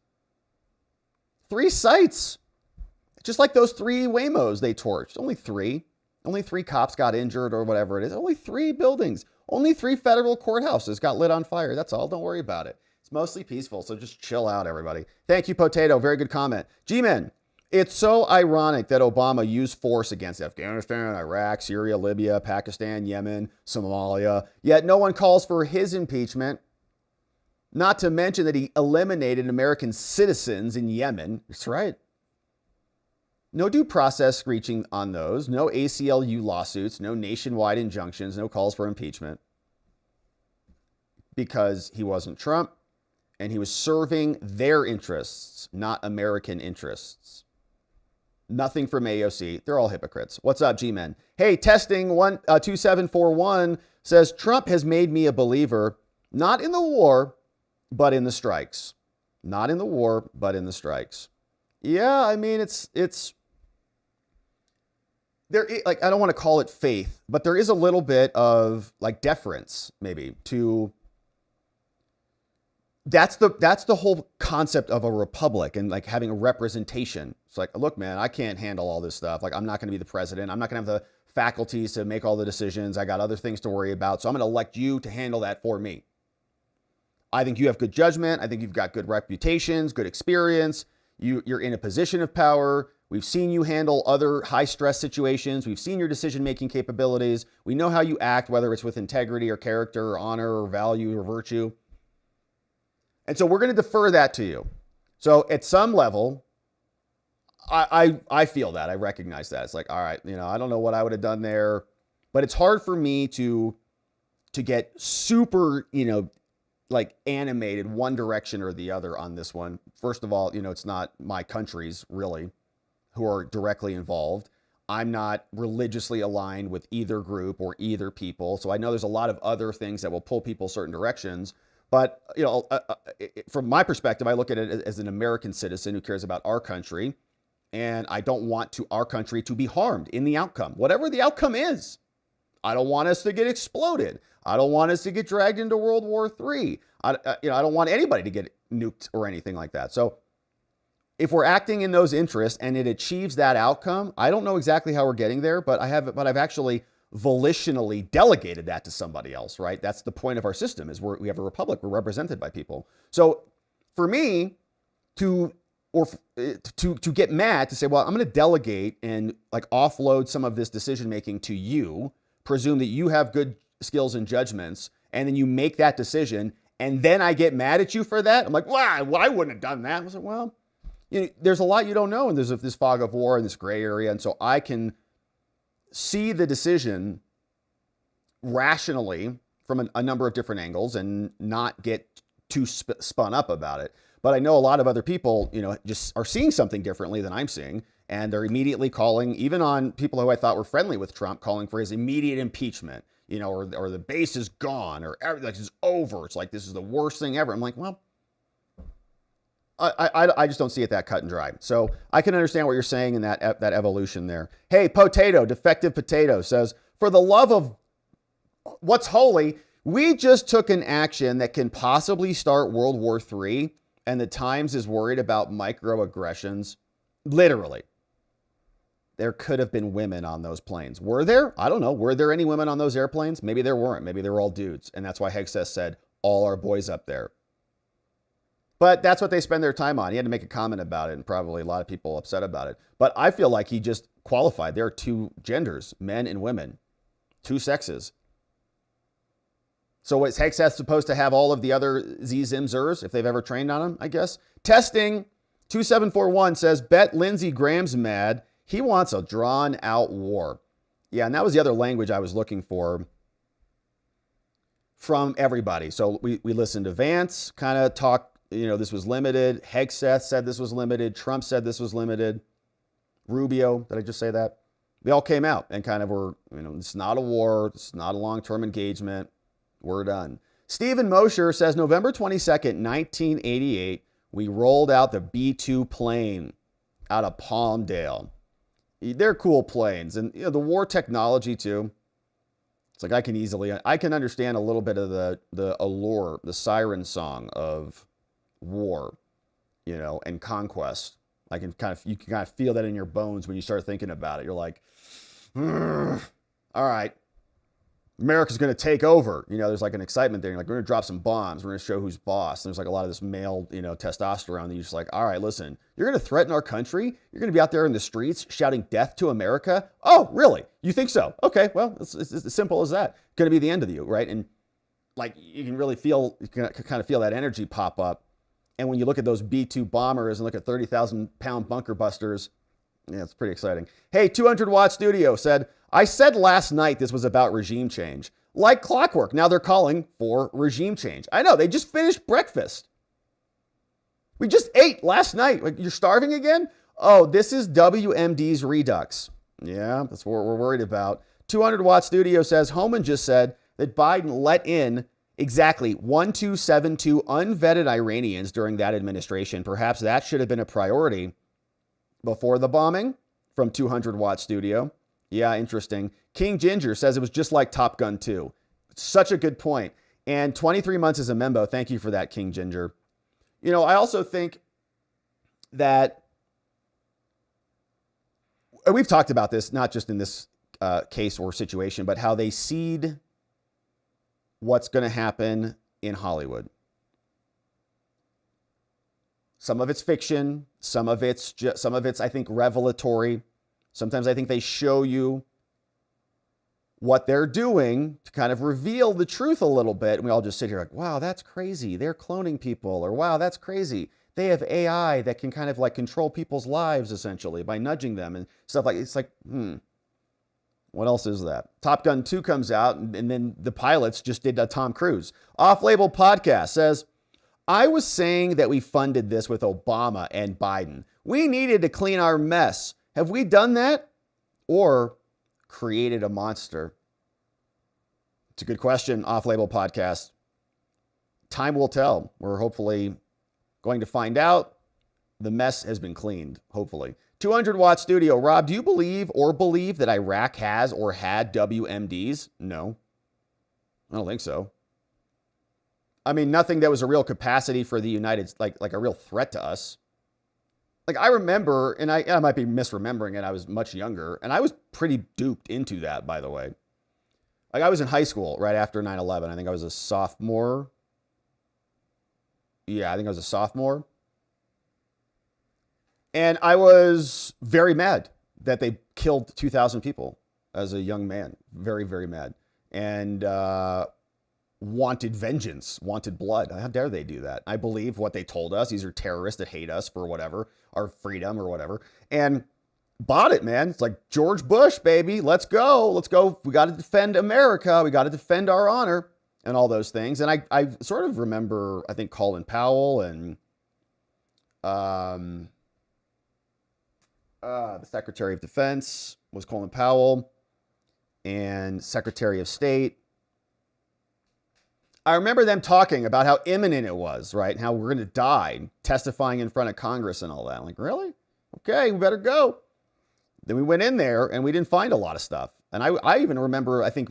3 sites. Just like those 3 Waymos they torched. Only 3. Only 3 cops got injured or whatever it is. Only 3 buildings. Only 3 federal courthouses got lit on fire. That's all. Don't worry about it. It's mostly peaceful, so just chill out, everybody. Thank you, Potato. Very good comment. G-Men. It's so ironic that Obama used force against Afghanistan, Iraq, Syria, Libya, Pakistan, Yemen, Somalia, yet no one calls for his impeachment. Not to mention that he eliminated American citizens in Yemen. That's right. No due process screeching on those. No ACLU lawsuits. No nationwide injunctions. No calls for impeachment. Because he wasn't Trump and he was serving their interests, not American interests. Nothing from AOC. They're all hypocrites. What's up, G-Men? Hey, testing 2741 says, Trump has made me a believer, not in the war, but in the strikes. Not in the war, but in the strikes. Yeah, I mean, it's there. Like, I don't want to call it faith, but there is a little bit of like deference, maybe to. That's the whole concept of a republic and like having a representation. It's like, look, man, I can't handle all this stuff. Like, I'm not going to be the president. I'm not going to have the faculties to make all the decisions. I got other things to worry about. So I'm going to elect you to handle that for me. I think you have good judgment. I think you've got good reputations, good experience. You're in a position of power. We've seen you handle other high stress situations. We've seen your decision-making capabilities. We know how you act, whether it's with integrity or character or honor or value or virtue. And so we're going to defer that to you. So at some level, I feel that. I recognize that. It's like, all right, I don't know what I would have done there, but it's hard for me to get super, like animated one direction or the other on this one. First of all, it's not my countries really who are directly involved. I'm not religiously aligned with either group or either people. So I know there's a lot of other things that will pull people certain directions. But, from my perspective, I look at it as an American citizen who cares about our country. And I don't want our country to be harmed in the outcome, whatever the outcome is. I don't want us to get exploded. I don't want us to get dragged into World War III. I don't want anybody to get nuked or anything like that. So if we're acting in those interests and it achieves that outcome, I don't know exactly how we're getting there, but I've actually volitionally delegated that to somebody else, right? That's the point of our system is we have a republic. We're represented by people. So for me to get mad, to say, well, I'm going to delegate and like offload some of this decision-making to you, presume that you have good skills and judgments, and then you make that decision, and then I get mad at you for that. I'm like, well, I wouldn't have done that. I was like, well, there's a lot you don't know, and there's this fog of war and this gray area, and so I can see the decision rationally from a number of different angles and not get too spun up about it. But I know a lot of other people, just are seeing something differently than I'm seeing. And they're immediately calling, even on people who I thought were friendly with Trump, calling for his immediate impeachment, or the base is gone, or everything is over. It's like, this is the worst thing ever. I'm like, well, I just don't see it that cut and dry. So I can understand what you're saying in that evolution there. Hey, Defective Potato says, for the love of what's holy, we just took an action that can possibly start World War III. And the Times is worried about microaggressions. Literally. There could have been women on those planes. Were there? I don't know. Were there any women on those airplanes? Maybe there weren't. Maybe they were all dudes. And that's why Hegseth said, all our boys up there. But that's what they spend their time on. He had to make a comment about it, and probably a lot of people upset about it. But I feel like he just qualified. There are two genders, men and women, two sexes. So is Hegseth supposed to have all of the other Zimzers if they've ever trained on him, I guess? Testing 2741 says, bet Lindsey Graham's mad. He wants a drawn out war. Yeah, and that was the other language I was looking for from everybody. So we listened to Vance kind of talk, this was limited. Hegseth said this was limited. Trump said this was limited. Rubio, did I just say that? They all came out and kind of were, it's not a war. It's not a long-term engagement. We're done. Stephen Mosher says, November 22nd, 1988, we rolled out the B-2 plane out of Palmdale. They're cool planes. And the war technology, too. It's like I can understand a little bit of the allure, the siren song of war, and conquest. You can kind of feel that in your bones when you start thinking about it. You're like, all right. America's going to take over. There's like an excitement there. You're like, we're going to drop some bombs. We're going to show who's boss. And there's like a lot of this male, testosterone. And you're just like, all right, listen, you're going to threaten our country. You're going to be out there in the streets shouting death to America. Oh, really? You think so? Okay, well, it's as simple as that. Going to be the end of you, right? And like, you can kind of feel that energy pop up. And when you look at those B-2 bombers and look at 30,000-pound bunker busters, yeah, it's pretty exciting. Hey, 200 Watt Studio said, I said last night this was about regime change. Like clockwork, now they're calling for regime change. I know, they just finished breakfast. We just ate last night. Like, you're starving again? Oh, this is WMD's Redux. Yeah, that's what we're worried about. 200 Watt Studio says, Homan just said that Biden let in exactly 1272 unvetted Iranians during that administration. Perhaps that should have been a priority before the bombing. From 200 Watt Studio. Yeah, interesting. King Ginger says it was just like Top Gun 2. Such a good point. And 23 months as a membo. Thank you for that, King Ginger. I also think that, and we've talked about this, not just in this case or situation, but how they seed what's going to happen in Hollywood. Some of it's fiction. Some of it's, I think, revelatory. Sometimes I think they show you what they're doing to kind of reveal the truth a little bit. And we all just sit here like, wow, that's crazy. They're cloning people. Or wow, that's crazy. They have AI that can kind of like control people's lives essentially by nudging them and stuff like, it's like, What else is that? Top Gun 2 comes out, and then the pilots just did Tom Cruise. Off-Label Podcast says, I was saying that we funded this with Obama and Biden. We needed to clean our mess. Have we done that? Or created a monster? It's a good question, Off-Label Podcast. Time will tell. We're hopefully going to find out. The mess has been cleaned, hopefully. 200-watt studio. Rob, do you believe that Iraq has or had WMDs? No. I don't think so. I mean, nothing that was a real capacity for the United, like a real threat to us. Like, I remember, and I might be misremembering it, I was much younger, and I was pretty duped into that, by the way. Like, I was in high school right after 9/11. I think I was a sophomore. Yeah, I think I was a sophomore. And I was very mad that they killed 2,000 people as a young man. Very, very mad. And wanted vengeance, wanted blood. How dare they do that? I believe what they told us. These are terrorists that hate us for whatever, our freedom or whatever. And bought it, man. It's like George Bush, baby. Let's go. Let's go. We got to defend America. We got to defend our honor and all those things. And I sort of remember, I think, Colin Powell and the Secretary of Defense was Colin Powell, and Secretary of State. I remember them talking about how imminent it was, right? And how we're going to die, testifying in front of Congress and all that. I'm like, really? Okay, we better go. Then we went in there and we didn't find a lot of stuff. And I even remember, I think,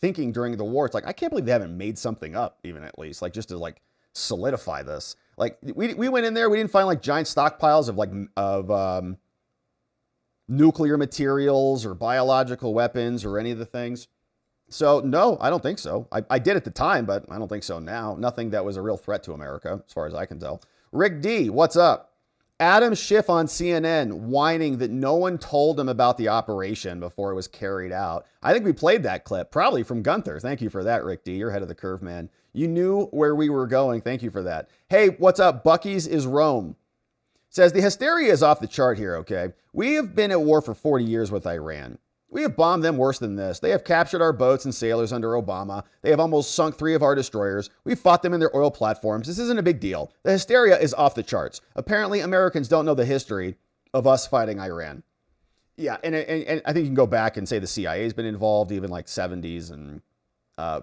thinking during the war, it's like, I can't believe they haven't made something up, even at least, like just to like solidify this. Like we went in there, we didn't find like giant stockpiles of nuclear materials or biological weapons or any of the things. So no, I don't think so. I did at the time, but I don't think so now. Nothing that was a real threat to America, as far as I can tell. Rick D, what's up? Adam Schiff on CNN whining that no one told him about the operation before it was carried out. I think we played that clip, probably from Gunther. Thank you for that, Rick D. You're ahead of the curve, man. You knew where we were going. Thank you for that. Hey, what's up? Bucky's is Rome. Says the hysteria is off the chart here, okay? We have been at war for 40 years with Iran. We have bombed them worse than this. They have captured our boats and sailors under Obama. They have almost sunk 3 of our destroyers. We fought them in their oil platforms. This isn't a big deal. The hysteria is off the charts. Apparently, Americans don't know the history of us fighting Iran. Yeah, and I think you can go back and say the CIA has been involved, even like 70s and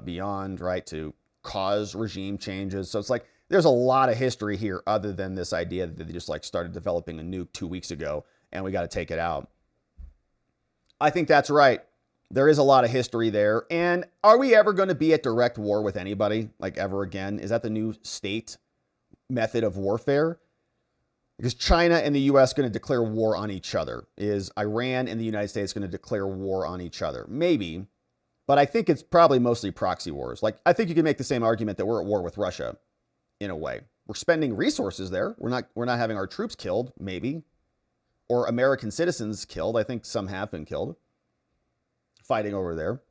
beyond, right, to cause regime changes. So it's like there's a lot of history here other than this idea that they just like started developing a nuke 2 weeks ago and we got to take it out. I think that's right. There is a lot of history there. And are we ever going to be at direct war with anybody, like ever again? Is that the new state method of warfare? Because China and the U.S. going to declare war on each other. Is Iran and the United States going to declare war on each other? Maybe. But I think it's probably mostly proxy wars. Like, I think you can make the same argument that we're at war with Russia, in a way. We're spending resources there. We're not having our troops killed, maybe. Or American citizens killed. I think some have been killed fighting over there.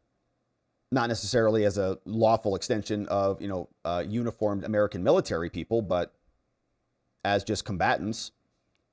Not necessarily as a lawful extension of, uniformed American military people, but as just combatants.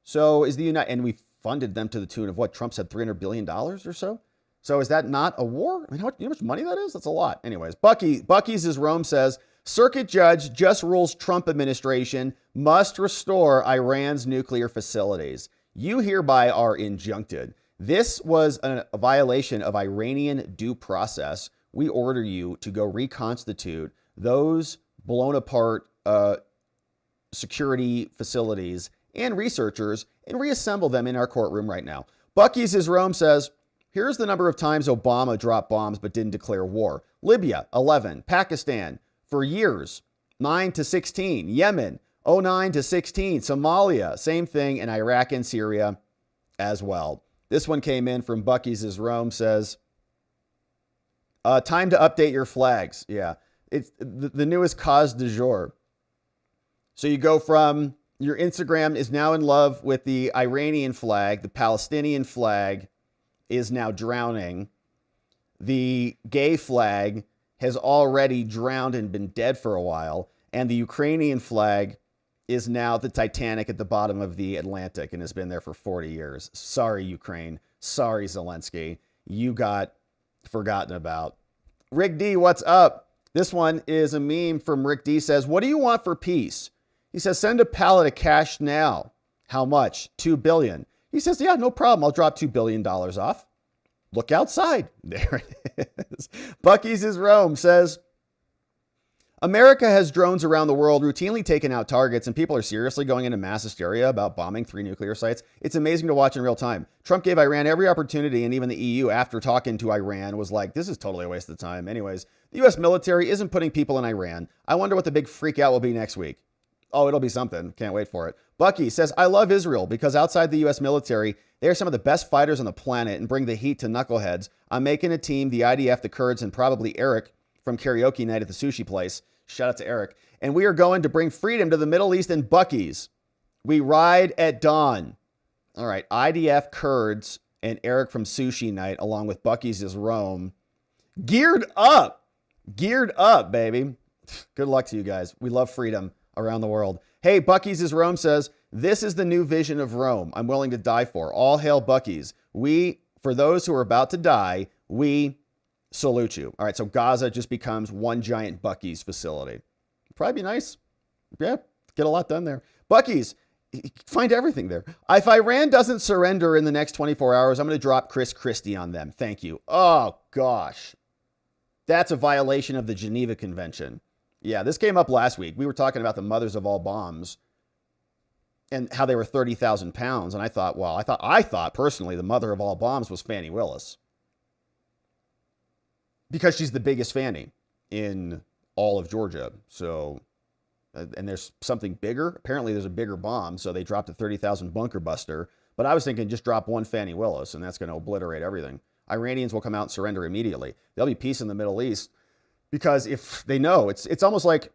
So is the United, and we funded them to the tune of what Trump said, $300 billion or so. So is that not a war? I mean, how much money that is? That's a lot. Anyways, Bucky's is Rome says, circuit judge just rules Trump administration must restore Iran's nuclear facilities. You hereby are injuncted. This was a violation of Iranian due process. We order you to go reconstitute those blown apart security facilities and researchers and reassemble them in our courtroom right now. Bucky's is Rome says, here's the number of times Obama dropped bombs but didn't declare war. Libya, 11. Pakistan, for years, 9 to 16. Yemen, 09 to 16. Somalia, same thing. And Iraq and Syria as well. This one came in from Bucky's is Rome says, time to update your flags. Yeah, it's the newest cause du jour. So you go from your Instagram is now in love with the Iranian flag. The Palestinian flag is now drowning. The gay flag has already drowned and been dead for a while. And the Ukrainian flag is now the Titanic at the bottom of the Atlantic and has been there for 40 years. Sorry, Ukraine. Sorry, Zelensky. You got forgotten about. Rick D, what's up? This one is a meme from Rick D. Says, what do you want for peace? He says, send a pallet of cash now. How much? $2 billion. He says, yeah, no problem. I'll drop $2 billion off. Look outside. There it is. Bucky's is Rome says, America has drones around the world routinely taking out targets, and people are seriously going into mass hysteria about bombing 3 nuclear sites. It's amazing to watch in real time. Trump gave Iran every opportunity, and even the EU, after talking to Iran, was like, this is totally a waste of time. Anyways, the U.S. military isn't putting people in Iran. I wonder what the big freak out will be next week. Oh, it'll be something. Can't wait for it. Bucky says, I love Israel because outside the U.S. military, they are some of the best fighters on the planet and bring the heat to knuckleheads. I'm making a team, the IDF, the Kurds, and probably Eric from karaoke night at the sushi place. Shout out to Eric. And we are going to bring freedom to the Middle East and Bucky's. We ride at dawn. All right. IDF, Kurds, and Eric from sushi night, along with Bucky's is Rome. Geared up. Geared up, baby. Good luck to you guys. We love freedom around the world. Hey, Bucky's is Rome says, this is the new vision of Rome I'm willing to die for. All hail Bucky's. For those who are about to die, we salute you. All right, so Gaza just becomes one giant Bucky's facility. Probably be nice. Yeah, get a lot done there. Bucky's, find everything there. If Iran doesn't surrender in the next 24 hours, I'm going to drop Chris Christie on them. Thank you. Oh, gosh. That's a violation of the Geneva Convention. Yeah, this came up last week. We were talking about the mothers of all bombs and how they were 30,000 pounds. And I thought, well, I thought personally the mother of all bombs was Fannie Willis, because she's the biggest Fannie in all of Georgia. So, and there's something bigger. Apparently there's a bigger bomb. So they dropped a 30,000 bunker buster. But I was thinking just drop one Fannie Willis and that's going to obliterate everything. Iranians will come out and surrender immediately. There'll be peace in the Middle East because if they know, it's almost like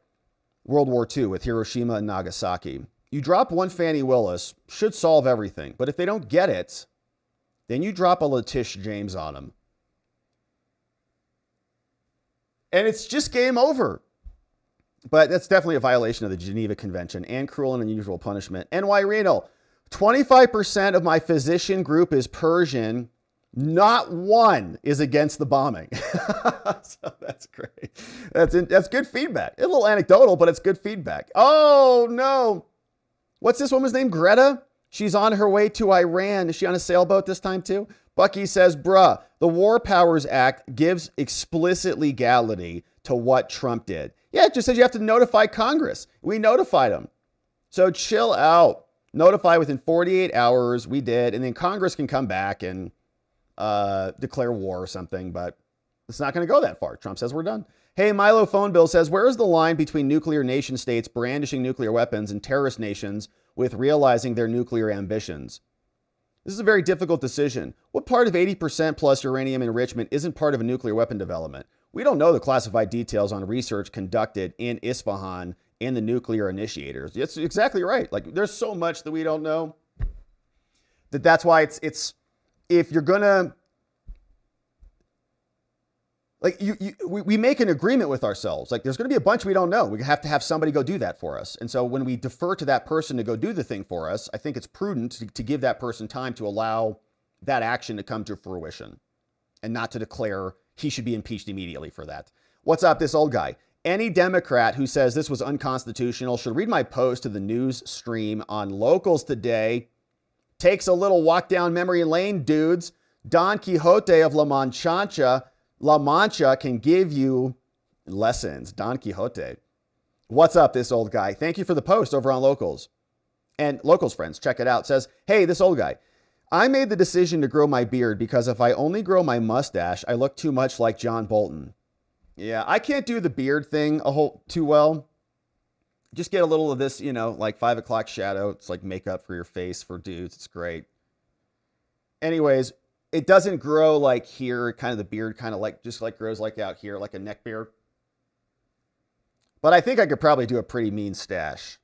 World War II with Hiroshima and Nagasaki. You drop one Fannie Willis, should solve everything. But if they don't get it, then you drop a Letitia James on them. And it's just game over. But that's definitely a violation of the Geneva Convention and cruel and unusual punishment. NY Renal, 25% of my physician group is Persian. Not one is against the bombing. So that's great. That's good feedback. A little anecdotal, but it's good feedback. Oh, no. What's this woman's name? Greta? She's on her way to Iran. Is she on a sailboat this time too? Bucky says, bruh, the War Powers Act gives explicit legality to what Trump did. Yeah, it just says you have to notify Congress. We notified them. So chill out. Notify within 48 hours. We did. And then Congress can come back and declare war or something, but it's not going to go that far. Trump says we're done. Hey, Milo Phone Bill says, where is the line between nuclear nation states brandishing nuclear weapons and terrorist nations with realizing their nuclear ambitions? This is a very difficult decision. What part of 80% plus uranium enrichment isn't part of a nuclear weapon development? We don't know the classified details on research conducted in Isfahan and the nuclear initiators. It's exactly right. Like, there's so much that we don't know. That's why it's if you're gonna, like, we make an agreement with ourselves. Like, there's going to be a bunch we don't know. We have to have somebody go do that for us. And so when we defer to that person to go do the thing for us, I think it's prudent to give that person time to allow that action to come to fruition and not to declare he should be impeached immediately for that. What's up, this old guy? Any Democrat who says this was unconstitutional should read my post to the news stream on Locals today. Takes a little walk down memory lane, dudes. Don Quixote of La Mancha can give you lessons. Don Quixote. What's up, this old guy? Thank you for the post over on Locals. And Locals friends, check it out. Says, hey, this old guy. I made the decision to grow my beard because if I only grow my mustache, I look too much like John Bolton. Yeah, I can't do the beard thing too well. Just get a little of this, like 5 o'clock shadow. It's like makeup for your face for dudes. It's great. Anyways, it doesn't grow like here. Kind of the beard kind of like just like grows like out here, like a neck beard. But I think I could probably do a pretty mean stash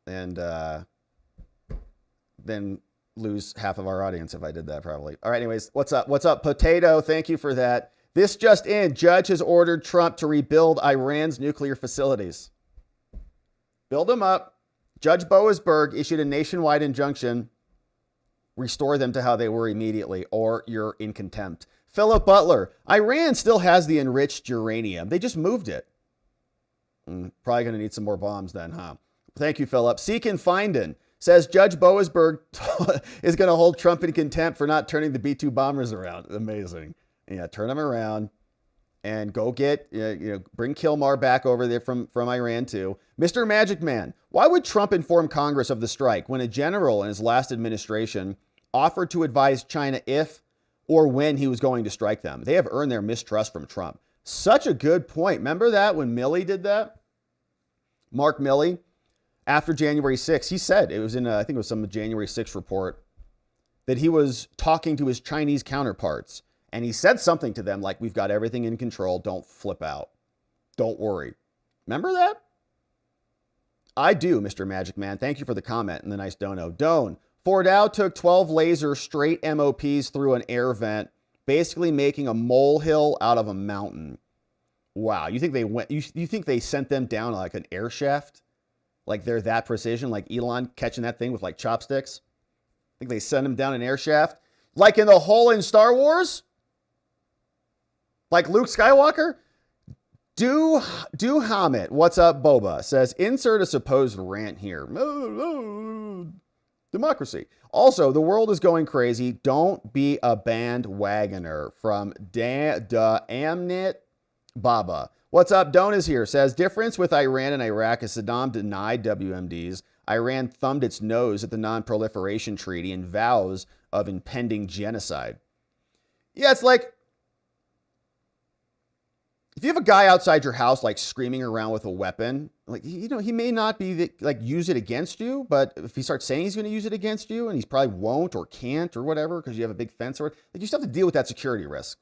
and then lose half of our audience if I did that probably. All right, anyways, what's up? What's up, Potato? Thank you for that. This just in, judge has ordered Trump to rebuild Iran's nuclear facilities. Build them up. Judge Boasberg issued a nationwide injunction Restore them to how they were immediately, or you're in contempt. Philip Butler, Iran still has the enriched uranium. They just moved it. Probably going to need some more bombs then, huh? Thank you, Philip. Seekin Finden says Judge Boasberg is going to hold Trump in contempt for not turning the B-2 bombers around. Amazing. Yeah, turn them around and go get, bring Kilmar back over there from Iran too. Mr. Magic Man, why would Trump inform Congress of the strike when a general in his last administration offered to advise China if or when he was going to strike them? They have earned their mistrust from Trump. Such a good point. Remember that when Milley did that? Mark Milley, after January 6th, he said, it was in, I think it was some January 6th report, that he was talking to his Chinese counterparts. And he said something to them like, we've got everything in control. Don't flip out. Don't worry. Remember that? I do, Mr. Magic Man. Thank you for the comment and the nice dono. Doan, Fordow took 12 laser straight MOPs through an air vent, basically making a molehill out of a mountain. Wow. You think they went, you think they sent them down like an air shaft? Like they're that precision, like Elon catching that thing with like chopsticks? Think they sent them down an air shaft? Like in the hole in Star Wars? Like Luke Skywalker? Do Hamid, what's up, Boba, says, insert a supposed rant here. Democracy. Also, the world is going crazy. Don't be a bandwagoner. From Amnit Baba. What's up? Don is here. Says, difference with Iran and Iraq is Saddam denied WMDs. Iran thumbed its nose at the non-proliferation treaty and vows of impending genocide. Yeah, it's like, if you have a guy outside your house, like screaming around with a weapon, like, he may not be use it against you, but if he starts saying he's going to use it against you and he probably won't or can't or whatever, because you have a big fence or like, you still have to deal with that security risk.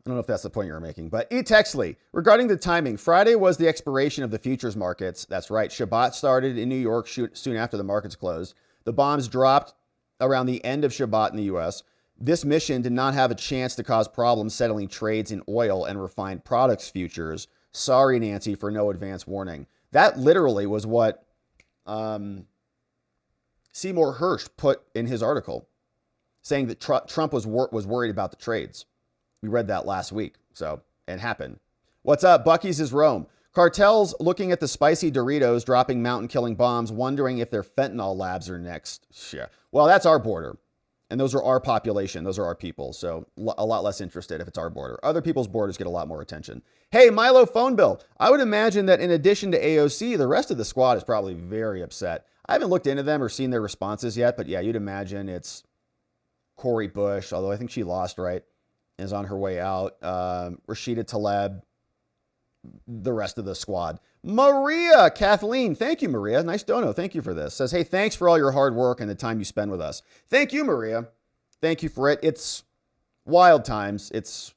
I don't know if that's the point you were making, but E. Texley, regarding the timing, Friday was the expiration of the futures markets. That's right. Shabbat started in New York soon after the markets closed. The bombs dropped around the end of Shabbat in the U.S. This mission did not have a chance to cause problems settling trades in oil and refined products futures. Sorry, Nancy, for no advance warning. That literally was what Seymour Hersh put in his article, saying that Trump was worried about the trades. We read that last week, so it happened. What's up? Bucky's is Rome. Cartels looking at the spicy Doritos dropping mountain-killing bombs, wondering if their fentanyl labs are next. Yeah. Well, that's our border. And those are our population. Those are our people. So a lot less interested if it's our border. Other people's borders get a lot more attention. Hey, Milo Phone Bill. I would imagine that in addition to AOC, the rest of the squad is probably very upset. I haven't looked into them or seen their responses yet, but yeah, you'd imagine it's Cori Bush, although I think she lost, right? Is on her way out. Rashida Tlaib, the rest of the squad. Maria Kathleen. Thank you, Maria. Nice dono. Thank you for this. Says, hey, thanks for all your hard work and the time you spend with us. Thank you, Maria. Thank you for it. It's wild times. It's,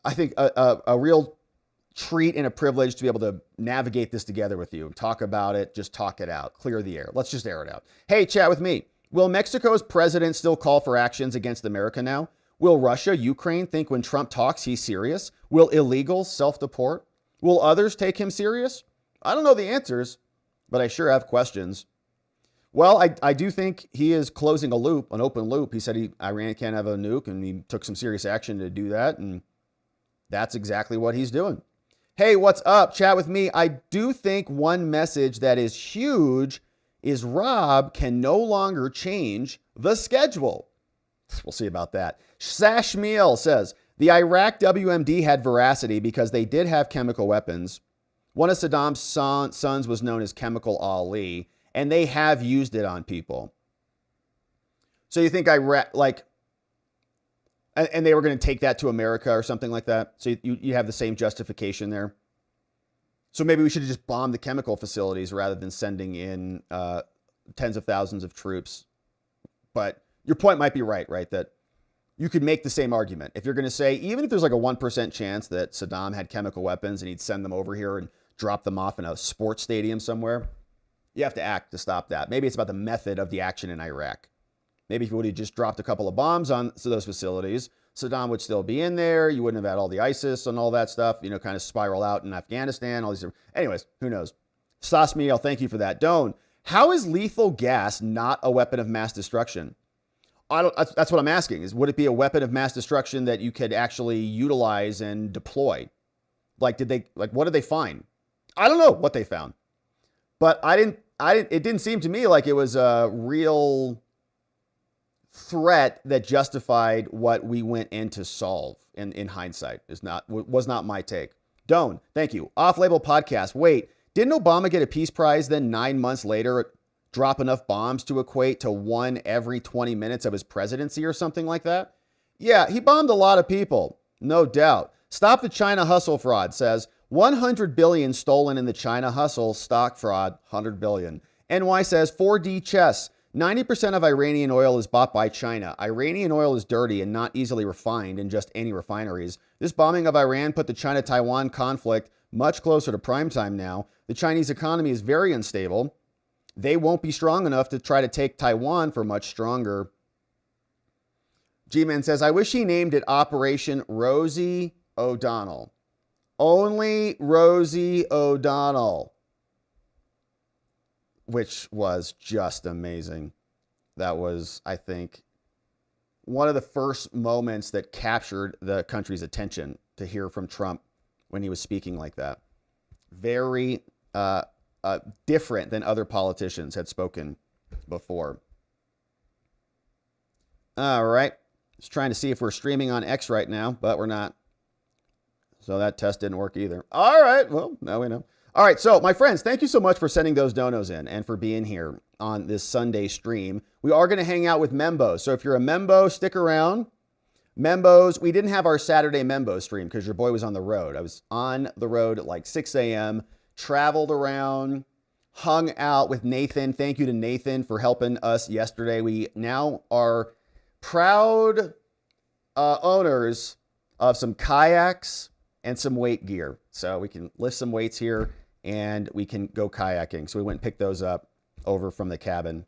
I think, a real treat and a privilege to be able to navigate this together with you. Talk about it. Just talk it out. Clear the air. Let's just air it out. Hey, chat with me. Will Mexico's president still call for actions against America now? Will Russia, Ukraine think when Trump talks he's serious? Will illegals self-deport? Will others take him serious? I don't know the answers, but I sure have questions. Well, I do think he is closing a loop, an open loop. He said Iran can't have a nuke, and he took some serious action to do that, and that's exactly what he's doing. Hey, what's up? Chat with me. I do think one message that is huge is Rob can no longer change the schedule. We'll see about that. Sashmiel says, the Iraq WMD had veracity because they did have chemical weapons. One of Saddam's sons was known as Chemical Ali, and they have used it on people. So you think Iraq, and they were going to take that to America or something like that? So you have the same justification there? So maybe we should have just bombed the chemical facilities rather than sending in tens of thousands of troops. But your point might be right? That you could make the same argument. If you're going to say, even if there's like a 1% chance that Saddam had chemical weapons and he'd send them over here and drop them off in a sports stadium somewhere, you have to act to stop that. Maybe it's about the method of the action in Iraq. Maybe if you would have just dropped a couple of bombs on those facilities, Saddam would still be in there. You wouldn't have had all the ISIS and all that stuff, kind of spiral out in Afghanistan. All these. Anyways, who knows? Sasmiel, thank you for that. Doan, How is lethal gas not a weapon of mass destruction? That's what I'm asking, is would it be a weapon of mass destruction that you could actually utilize and deploy? What did they find? I don't know what they found, but it didn't seem to me like it was a real threat that justified what we went in to solve in hindsight. Was not my take. Doan, thank you. Off-label podcast. Wait, didn't Obama get a peace prize, then 9 months later drop enough bombs to equate to 1 every 20 minutes of his presidency or something like that? Yeah, he bombed a lot of people, no doubt. Stop the China hustle fraud says 100 billion stolen in the China hustle stock fraud, 100 billion. NY says 4D chess. 90% of Iranian oil is bought by China. Iranian oil is dirty and not easily refined in just any refineries. This bombing of Iran put the China-Taiwan conflict much closer to prime time now. The Chinese economy is very unstable. They won't be strong enough to try to take Taiwan for much stronger. G-Man says, I wish he named it Operation Rosie O'Donnell. Only Rosie O'Donnell. Which was just amazing. That was, I think, one of the first moments that captured the country's attention to hear from Trump when he was speaking like that. Very different than other politicians had spoken before. All right. Just trying to see if we're streaming on X right now, but we're not. So that test didn't work either. All right. Well, now we know. All right. So my friends, thank you so much for sending those donos in and for being here on this Sunday stream. We are going to hang out with Membos. So if you're a Membo, stick around. Membos, we didn't have our Saturday Membo stream because your boy was on the road. I was on the road at like 6 a.m., traveled around, hung out with Nathan. Thank you to Nathan for helping us yesterday. We now are proud owners of some kayaks and some weight gear. So we can lift some weights here and we can go kayaking. So we went and picked those up over from the cabin.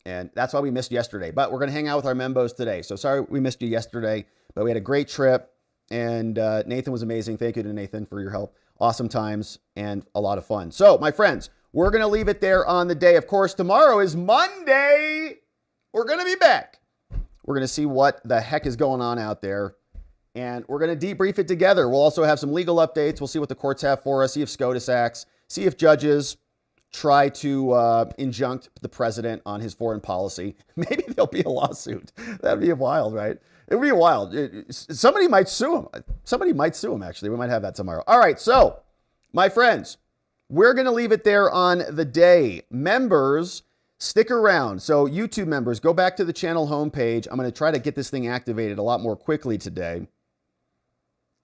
And that's why we missed yesterday. But we're going to hang out with our Membos today. So sorry we missed you yesterday, but we had a great trip. And Nathan was amazing. Thank you to Nathan for your help. Awesome times and a lot of fun. So, my friends, we're going to leave it there on the day. Of course, tomorrow is Monday. We're going to be back. We're going to see what the heck is going on out there. And we're going to debrief it together. We'll also have some legal updates. We'll see what the courts have for us. See if SCOTUS acts. See if judges try to injunct the president on his foreign policy. Maybe there'll be a lawsuit. That'd be wild, right? It would be wild. Somebody might sue him. Somebody might sue him, actually. We might have that tomorrow. All right, so, my friends, we're going to leave it there on the day. Members, stick around. So, YouTube members, go back to the channel homepage. I'm going to try to get this thing activated a lot more quickly today.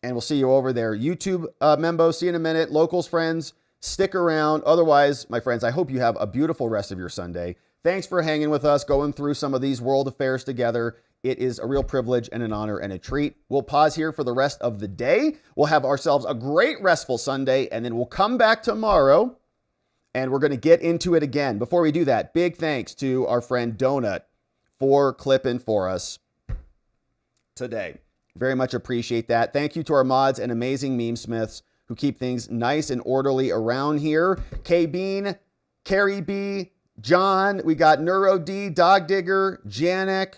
And we'll see you over there. YouTube members, see you in a minute. Locals, friends, stick around. Otherwise, my friends, I hope you have a beautiful rest of your Sunday. Thanks for hanging with us, going through some of these world affairs together. It is a real privilege and an honor and a treat. We'll pause here for the rest of the day. We'll have ourselves a great restful Sunday, and then we'll come back tomorrow, and we're going to get into it again. Before we do that, big thanks to our friend Donut for clipping for us today. Very much appreciate that. Thank you to our mods and amazing meme smiths who keep things nice and orderly around here. K-Bean, Carrie B, John, we got Neuro D, Dog Digger, Janek,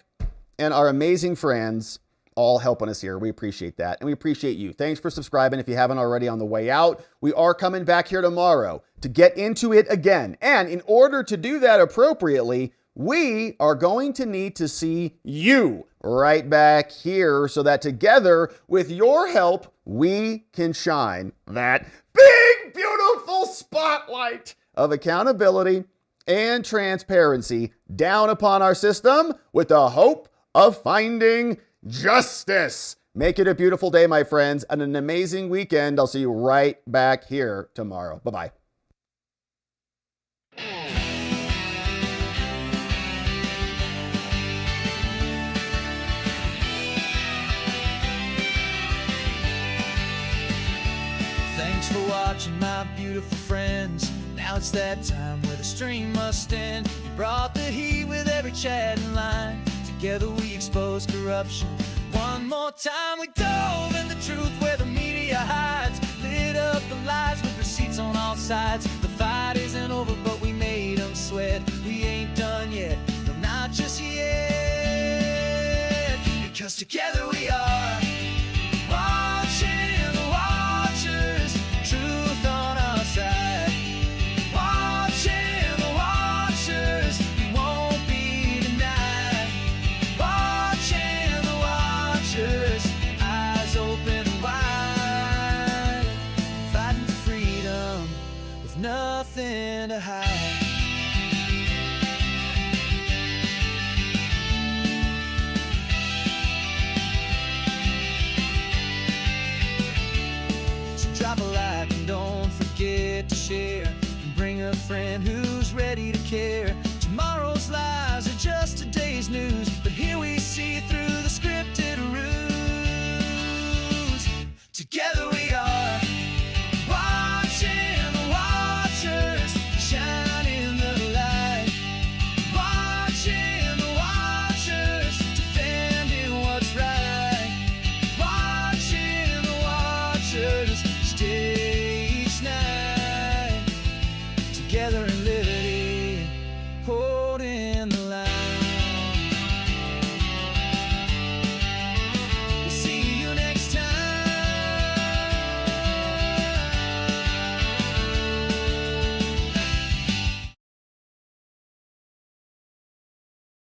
and our amazing friends all helping us here. We appreciate that. And we appreciate you. Thanks for subscribing if you haven't already on the way out. We are coming back here tomorrow to get into it again. And in order to do that appropriately, we are going to need to see you right back here so that together, with your help, we can shine that big, beautiful spotlight of accountability and transparency down upon our system with the hope of finding justice. Make it a beautiful day, my friends, and an amazing weekend. I'll see you right back here tomorrow. Bye-bye. Thanks for watching, my beautiful friends. Now it's that time where the stream must end. You brought the heat with every chat and line. Together we expose corruption. One more time we dove in the truth where the media hides. Lit up the lies with receipts on all sides. The fight fight isn't over, but we made them sweat. We ain't done yet, no, not just yet. Because together we are watching the watchers, truth on our side. Watching the watchers, we won't be denied. Watching the watchers, eyes open wide. Fighting for freedom with nothing to hide. Drop a like and don't forget to share. And bring a friend who's ready to care. Tomorrow's lives are just today's news.